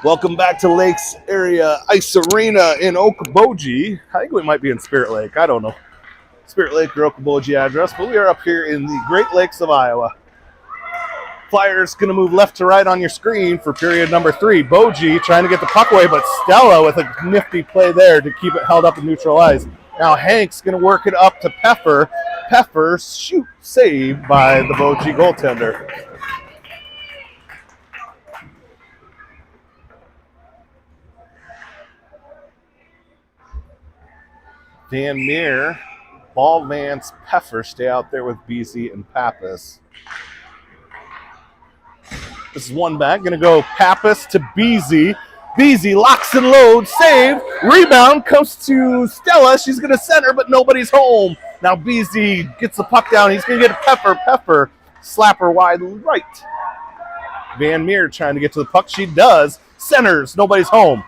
Welcome back to Lakes Area Ice Arena in Okoboji. I think we might be in Spirit Lake. I don't know. Spirit Lake or Okoboji address, but we are up here in the Great Lakes of Iowa. Flyers going to move left to right on your screen for period number 3. Boji trying to get the puck away, but Stella with a nifty play there to keep it held up and neutral ice. Now Hank's going to work it up to Peffer. Peffer, shoot, saved by the Boji goaltender. Van Meer, Ball, Vance, Peffer stay out there with Beasy and Pappas. This is one back, going to go Pappas to Beasy. Beasy locks and loads, save, rebound, comes to Stella. She's going to center, but nobody's home. Now Beasy gets the puck down. He's going to get Peffer. Peffer, slapper wide right. Van Meer trying to get to the puck. She does. Centers, nobody's home.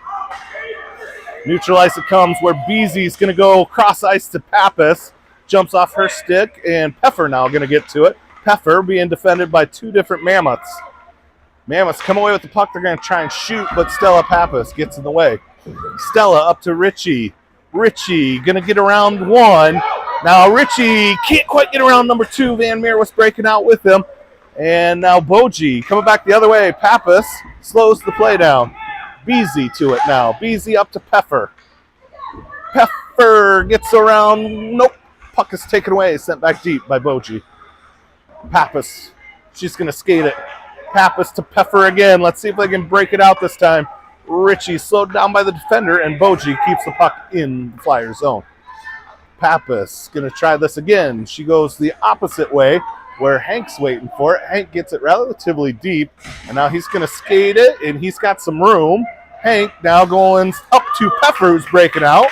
Neutral ice it comes where Beasy's going to go cross ice to Pappas. Jumps off her stick, and Peffer now going to get to it. Peffer being defended by 2 different Mammoths. Mammoths come away with the puck. They're going to try and shoot, but Stella Pappas gets in the way. Stella up to Richie. Richie going to get around 1. Now Richie can't quite get around number 2. Van Meer was breaking out with him. And now Boji coming back the other way. Pappas slows the play down. Beasy to it now. Beasy up to Peffer. Peffer gets around. Nope. Puck is taken away. Sent back deep by Boji. Pappas. She's going to skate it. Pappas to Peffer again. Let's see if they can break it out this time. Richie slowed down by the defender, and Boji keeps the puck in the Flyer zone. Pappas going to try this again. She goes the opposite way where Hank's waiting for it. Hank gets it relatively deep, and now he's going to skate it, and he's got some room. Hank now going up to Peffer, who's breaking out.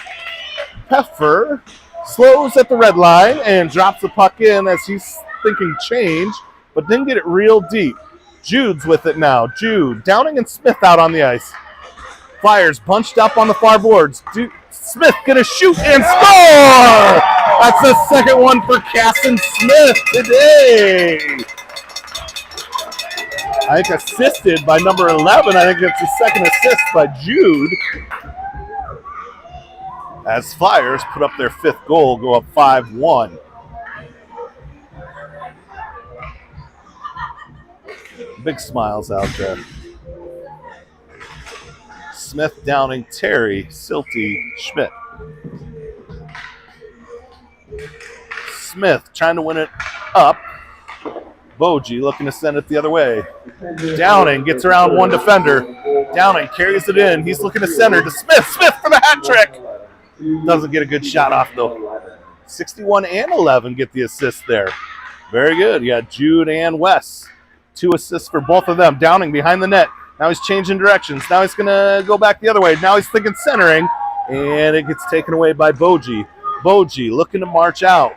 Peffer slows at the red line and drops the puck in as he's thinking change, but didn't get it real deep. Jude's with it now. Jude, Downing and Smith out on the ice. Flyers bunched up on the far boards. Smith gonna shoot and score! That's the second one for Casson Smith today. I think assisted by number 11. I think it's the second assist by Jude. As Flyers put up their 5th goal, go up 5-1. Big smiles out there. Smith, Downing, Terry, Silty, Schmidt. Smith trying to win it up. Boji looking to send it the other way. Downing gets around 1 defender. Downing carries it in. He's looking to center to Smith. Smith for the hat trick. Doesn't get a good shot off though. 61 and 11 get the assist there. Very good. You got Jude and Wes. 2 assists for both of them. Downing behind the net. Now he's changing directions. Now he's going to go back the other way. Now he's thinking centering, and it gets taken away by Boji. Boji looking to march out.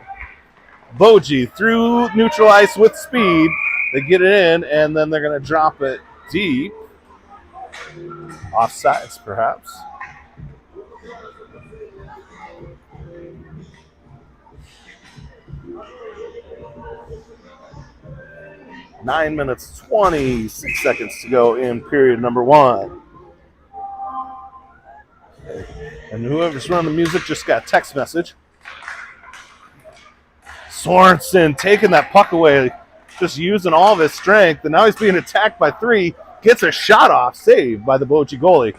Boji through neutral ice with speed. They get it in, and then they're going to drop it deep. Offsides, perhaps. Nine minutes, 26 seconds to go in period number 1. And whoever's running the music just got a text message. Sorensen taking that puck away, just using all of his strength, and now he's being attacked by 3. Gets a shot off, saved by the Boji goalie.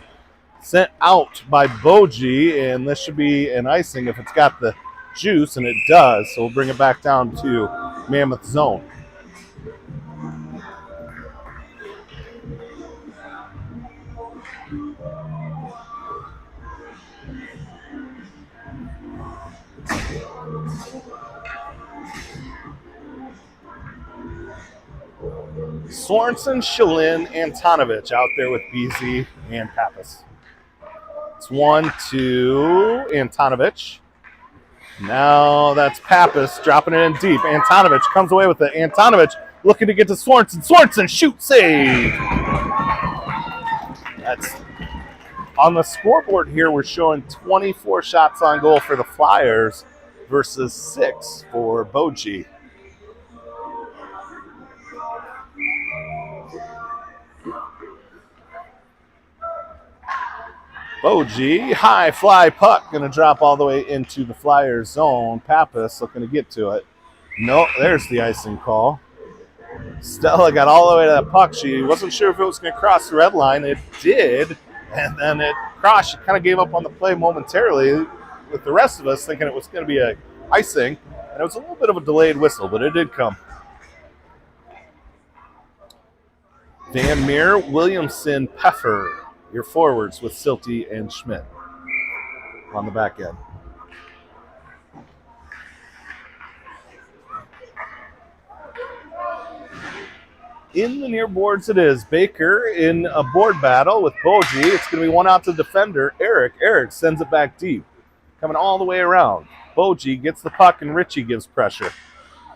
Sent out by Boji, and this should be an icing if it's got the juice, and it does. So we'll bring it back down to Mammoth zone. Sorensen, Shalin, Antonovich out there with BZ and Pappas. It's 1 to Antonovich. Now that's Pappas dropping it in deep. Antonovich comes away with it. Antonovich looking to get to Sorensen. Sorensen, shoot, save. That's on the scoreboard here. We're showing 24 shots on goal for the Flyers versus 6 for Boji. Boji, high fly puck, going to drop all the way into the Flyers zone. Pappas looking to get to it. No, there's the icing call. Stella got all the way to that puck. She wasn't sure if it was going to cross the red line. It did, and then it crossed. She kind of gave up on the play momentarily with the rest of us thinking it was going to be a icing, and it was a little bit of a delayed whistle, but it did come. Van Meer, Williamson, Peffer, your forwards with Silty and Schmidt on the back end. In the near boards it is. Baker in a board battle with Boji. It's going to be one out to defender, Eric. Eric sends it back deep, coming all the way around. Boji gets the puck and Richie gives pressure.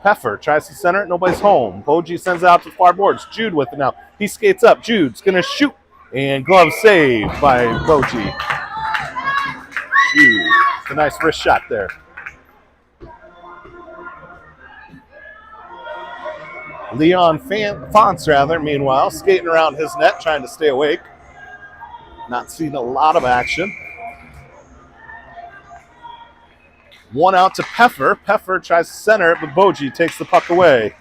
Peffer tries to center it. Nobody's home. Boji sends it out to the far boards. Jude with it now. He skates up. Jude's going to shoot. And glove save by Boji. Jude. It's a nice wrist shot there. Leon Fonts, meanwhile, skating around his net, trying to stay awake. Not seeing a lot of action. One out to Peffer. Peffer tries to center it, but Boji takes the puck away.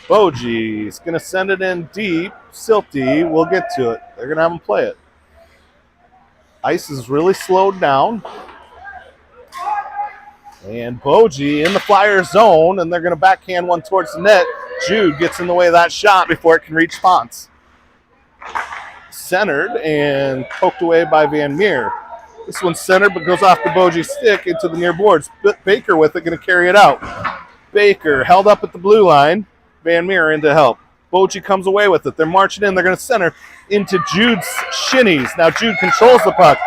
Boji's going to send it in deep. Silty will get to it. They're going to have him play it. Ice is really slowed down. And Boji in the Flyers zone, and they're going to backhand one towards the net. Jude gets in the way of that shot before it can reach Fonts. Centered and poked away by Van Meer. This one's centered but goes off the Boji stick into the near boards. Baker with it, going to carry it out. Baker held up at the blue line. Van Meer in to help. Boji comes away with it. They're marching in. They're going to center into Jude's shinnies. Now Jude controls the puck.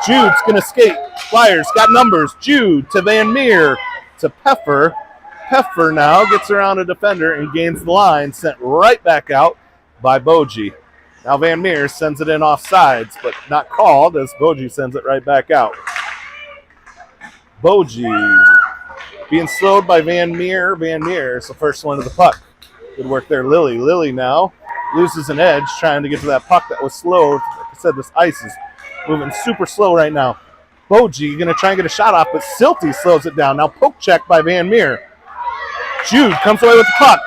Jude's going to skate. Flyers got numbers. Jude to Van Meer to Peffer. Peffer now gets around a defender and gains the line, sent right back out by Boji. Now Van Meer sends it in off sides, but not called as Boji sends it right back out. Boji being slowed by Van Meer. Van Meer is the first one to the puck. Good work there, Lily. Lily now loses an edge trying to get to that puck that was slowed. Like I said, this ice is moving super slow right now. Boji going to try and get a shot off, but Silty slows it down. Now poke check by Van Meer. Jude comes away with the puck.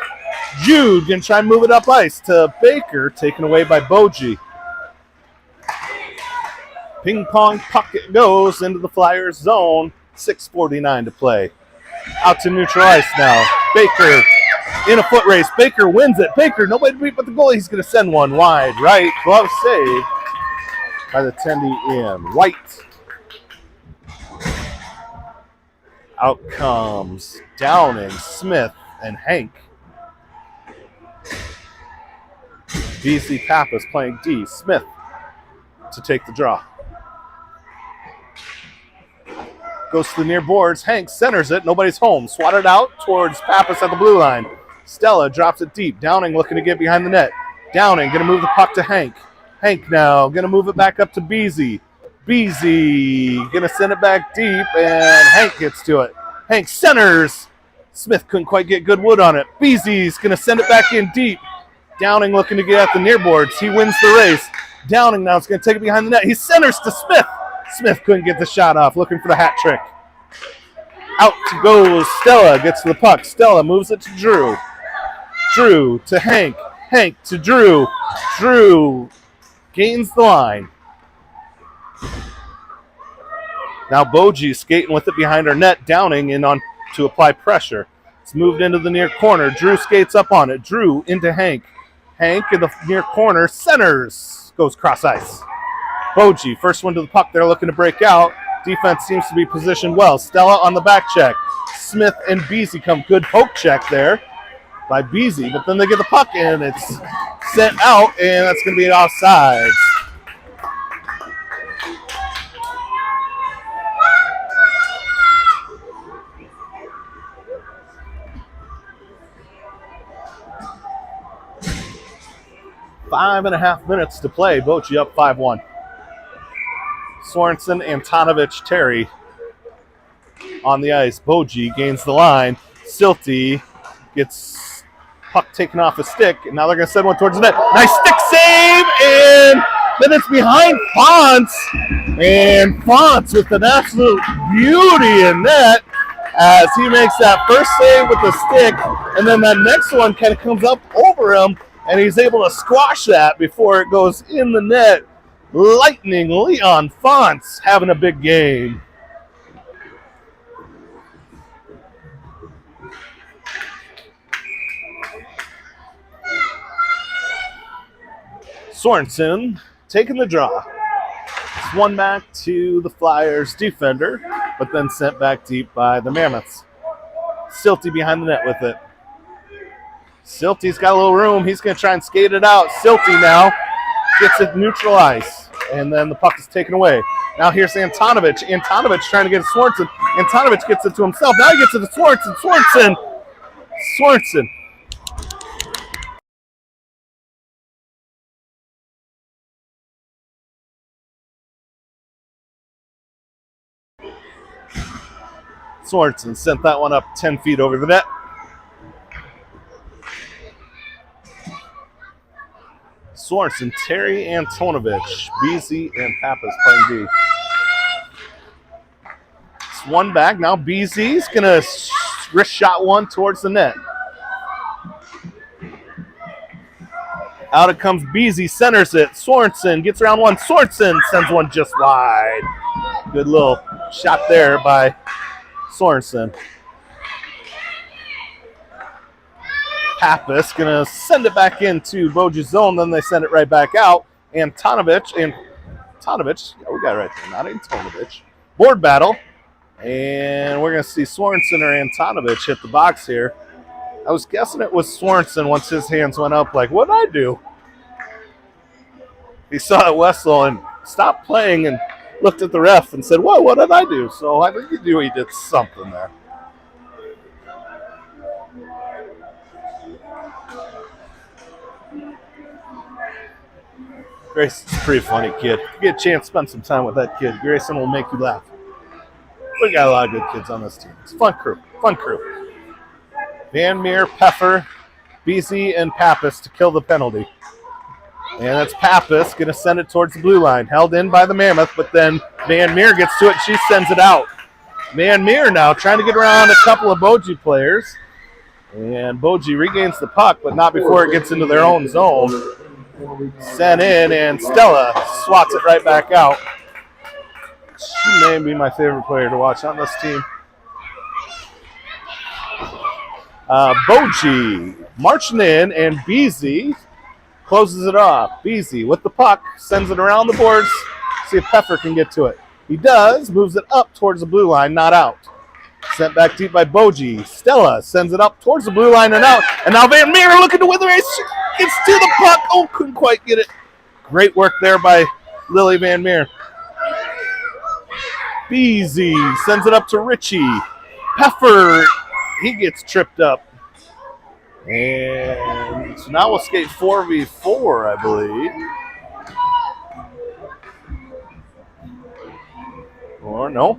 Jude going to try and move it up ice to Baker, taken away by Boji. Ping pong puck it goes into the Flyers zone. 6:49 to play. Out to neutral ice now. Baker in a foot race. Baker wins it. Baker, nobody to beat but the goalie. He's going to send one wide right. Glove saved by the attendee in. White. Out comes Downing, Smith, and Hank. BC Pappas playing D. Smith to take the draw. Goes to the near boards. Hank centers it. Nobody's home. Swatted out towards Pappas at the blue line. Stella drops it deep. Downing looking to get behind the net. Downing going to move the puck to Hank. Hank now going to move it back up to Beasy. Beasy going to send it back deep, and Hank gets to it. Hank centers. Smith couldn't quite get good wood on it. Beasy's going to send it back in deep. Downing looking to get at the near boards. He wins the race. Downing now is going to take it behind the net. He centers to Smith. Smith couldn't get the shot off, looking for the hat trick. Out goes Stella, gets to the puck. Stella moves it to Drew. Drew to Hank. Hank to Drew. Drew gains the line. Now Boji skating with it behind our net. Downing in on to apply pressure. It's moved into the near corner. Drew skates up on it. Drew into Hank. Hank in the near corner. Centers. Goes cross ice. Boji, first one to the puck. They're looking to break out. Defense seems to be positioned well. Stella on the back check. Smith and Beasy come. Good poke check there by Beasy. But then they get the puck and it's sent out, and that's going to be offsides. Five and a half minutes to play. Boji up 5-1. Sorensen, Antonovich, Terry on the ice. Boji gains the line. Silty gets puck taken off a stick, and now they're going to send one towards the net. Nice stick save, and Then it's behind Fonts, and Fonts with an absolute beauty in net as he makes that first save with the stick, and then that next one kind of comes up over him, and he's able to squash that before it goes in the net. Lightning Leon Fonts having a big game. Sorensen taking the draw. It's one back to the Flyers defender, but then sent back deep by the Mammoths. Silty behind the net with it. Silty's got a little room. He's going to try and skate it out. Silty now gets it neutral ice, and then the puck is taken away. Now here's Antonovich. Antonovich trying to get it to Sorensen. Antonovich gets it to himself. Now he gets it to Sorensen. Sorensen. Sorensen sent that one up 10 feet over the net. Sorensen, Terry Antonovich, Beasy, and Pappas playing D. It's one back. Now Beasy's going to wrist shot one towards the net. Out it comes Beasy, centers it. Sorensen gets around one. Sorensen sends one just wide. Good little shot there by Sorensen. Pappas going to send it back into Boji's zone. Then they send it right back out. Antonovich, yeah, we got it right there. Not Antonovich. Board battle. And we're going to see Sorensen or Antonovich hit the box here. I was guessing it was Sorensen once his hands went up. Like, what'd I do? He saw it Wessel and stopped playing and looked at the ref and said, whoa, what did I do? So I think he did something there. Grayson's a pretty funny kid. If you get a chance to spend some time with that kid, Grayson will make you laugh. We got a lot of good kids on this team. It's a fun crew. Van Meer, Peffer, Beasy, and Pappas to kill the penalty. And that's Pappas going to send it towards the blue line. Held in by the Mammoth, but then Van Meer gets to it and she sends it out. Van Meer now trying to get around a couple of Boji players. And Boji regains the puck, but not before it gets into their own zone. Sent in, and Stella swats it right back out. She may be my favorite player to watch on this team. Boji marching in, and Beasy closes it off. Beasy with the puck, sends it around the boards. See if Peffer can get to it. He does, moves it up towards the blue line, not out. Sent back deep by Boji. Stella sends it up towards the blue line and out. And now Van Meer looking to win the race. Gets to the puck. Oh, couldn't quite get it. Great work there by Lily Van Meer. Beasy sends it up to Richie. Peffer, he gets tripped up. And so now we'll skate 4v4, I believe. Or no.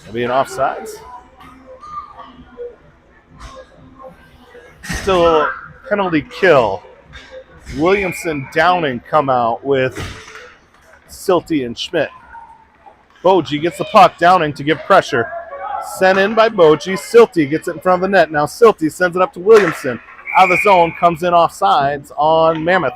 Maybe an offsides. Still a penalty kill. Williamson, Downing come out with Silty and Schmidt. Boji gets the puck. Downing to give pressure. Sent in by Boji. Silty gets it in front of the net. Now Silty sends it up to Williamson. Out of the zone, comes in offsides on Mammoth.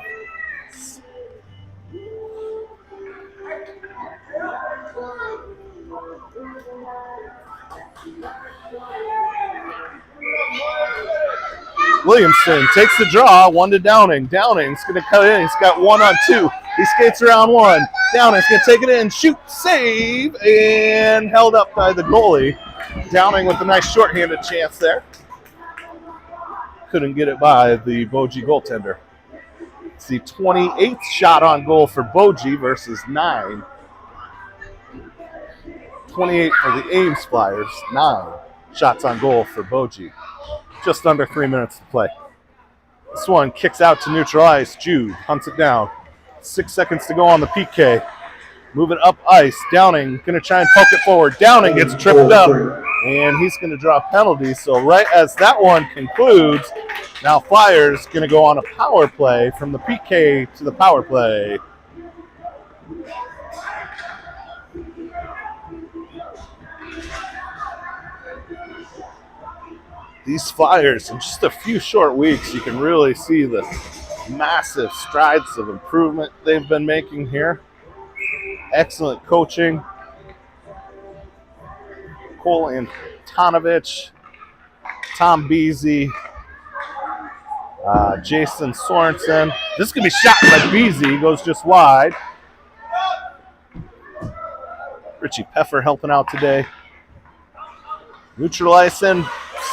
Williamson takes the draw, one to Downing. Downing's going to cut in. He's got 1-on-2. He skates around one. Downing's going to take it in, shoot, save, and held up by the goalie. Downing with a nice shorthanded chance there. Couldn't get it by the Boji goaltender. It's the 28th shot on goal for Boji versus 9. 28 for the Ames Flyers, 9 shots on goal for Boji. Just under 3 minutes to play. This one kicks out to neutral ice. Jude hunts it down. 6 seconds to go on the PK. Moving up ice. Downing going to try and poke it forward. Downing gets tripped up, and he's going to draw a penalty. So right as that one concludes, now Flyers going to go on a power play from the PK to the power play. These Flyers, in just a few short weeks, you can really see the massive strides of improvement they've been making here. Excellent coaching. Cole Antonovich, Tom Beasy, Jason Sorensen. This could be shot by Beasy. Goes just wide. Richie Peffer helping out today. Neutralizing.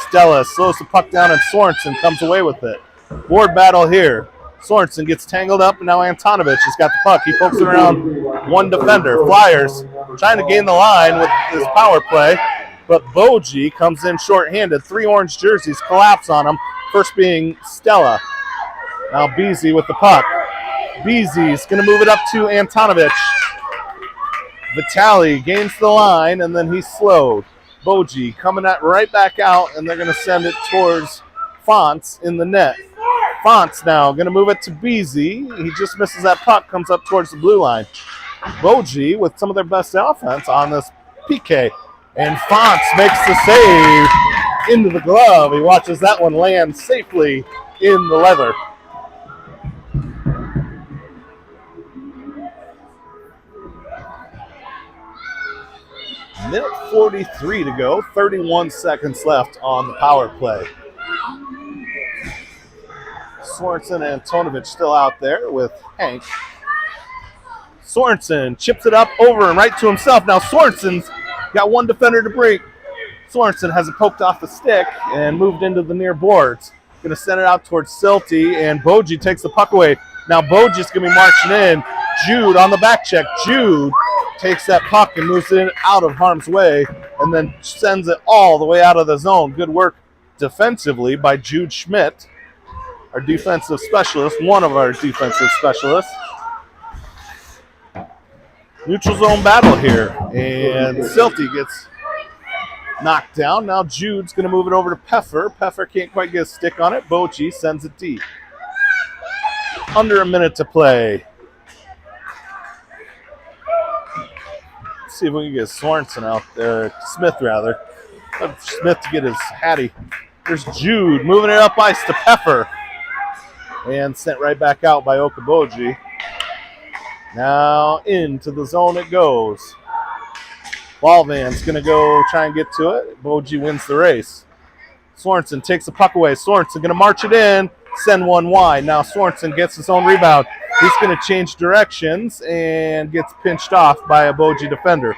Stella slows the puck down and Sorensen comes away with it. Board battle here. Sorensen gets tangled up and now Antonovich has got the puck. He pokes it around one defender. Flyers trying to gain the line with this power play, but Boji comes in shorthanded. 3 orange jerseys collapse on him, first being Stella. Now Beasy with the puck. Beasy's going to move it up to Antonovich. Vitale gains the line, and then he's slowed. Boji coming right back out, and they're going to send it towards Fonts in the net. Fonts now going to move it to Beasy. He just misses that puck, comes up towards the blue line. Boji with some of their best offense on this PK. And Fonts makes the save into the glove. He watches that one land safely in the leather. Minute 43 to go, 31 seconds left on the power play. Sorensen and Antonovich still out there with Hank. Sorensen chips it up over and right to himself. Now Sorensen's got one defender to break. Sorensen has it poked off the stick and moved into the near boards. Going to send it out towards Silty, and Boji takes the puck away. Now Boji's going to be marching in. Jude on the back check. Jude takes that puck and moves it out of harm's way and then sends it all the way out of the zone. Good work defensively by Jude Schmidt, our defensive specialist, one of our defensive specialists. Neutral zone battle here, and Silty gets knocked down. Now Jude's going to move it over to Peffer. Peffer can't quite get a stick on it. Boji sends it deep. Under a minute to play. See if we can get Sorensen out there, Smith rather. Smith to get his hattie. There's Jude moving it up ice to Peffer. And sent right back out by Okoboji. Now into the zone it goes. Ballvan's going to go try and get to it. Boji wins the race. Sorensen takes the puck away. Sorensen going to march it in, send one wide. Now Sorensen gets his own rebound. He's going to change directions and gets pinched off by a Boji defender.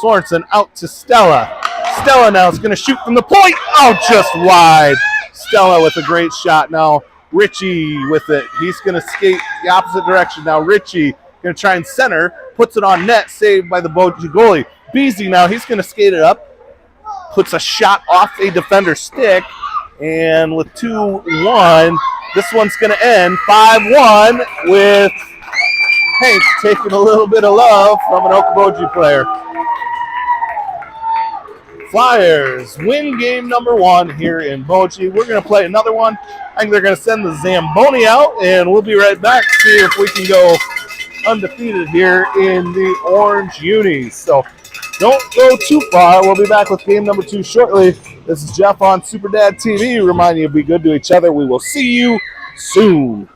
Sorensen out to Stella. Stella now is going to shoot from the point. Oh, just wide. Stella with a great shot. Now Richie with it. He's going to skate the opposite direction. Now Richie going to try and center. Puts it on net. Saved by the Boji goalie. Beasy now. He's going to skate it up. Puts a shot off a defender's stick. And with 2-1, this one's going to end 5-1 with Hank taking a little bit of love from an Okoboji player. Flyers win game number 1 here in Boji. We're going to play another one. I think they're going to send the Zamboni out, and we'll be right back to see if we can go undefeated here in the Orange Unis. So don't go too far. We'll be back with game number 2 shortly. This is Jeff on SuperDad TV. Reminding you to be good to each other. We will see you soon.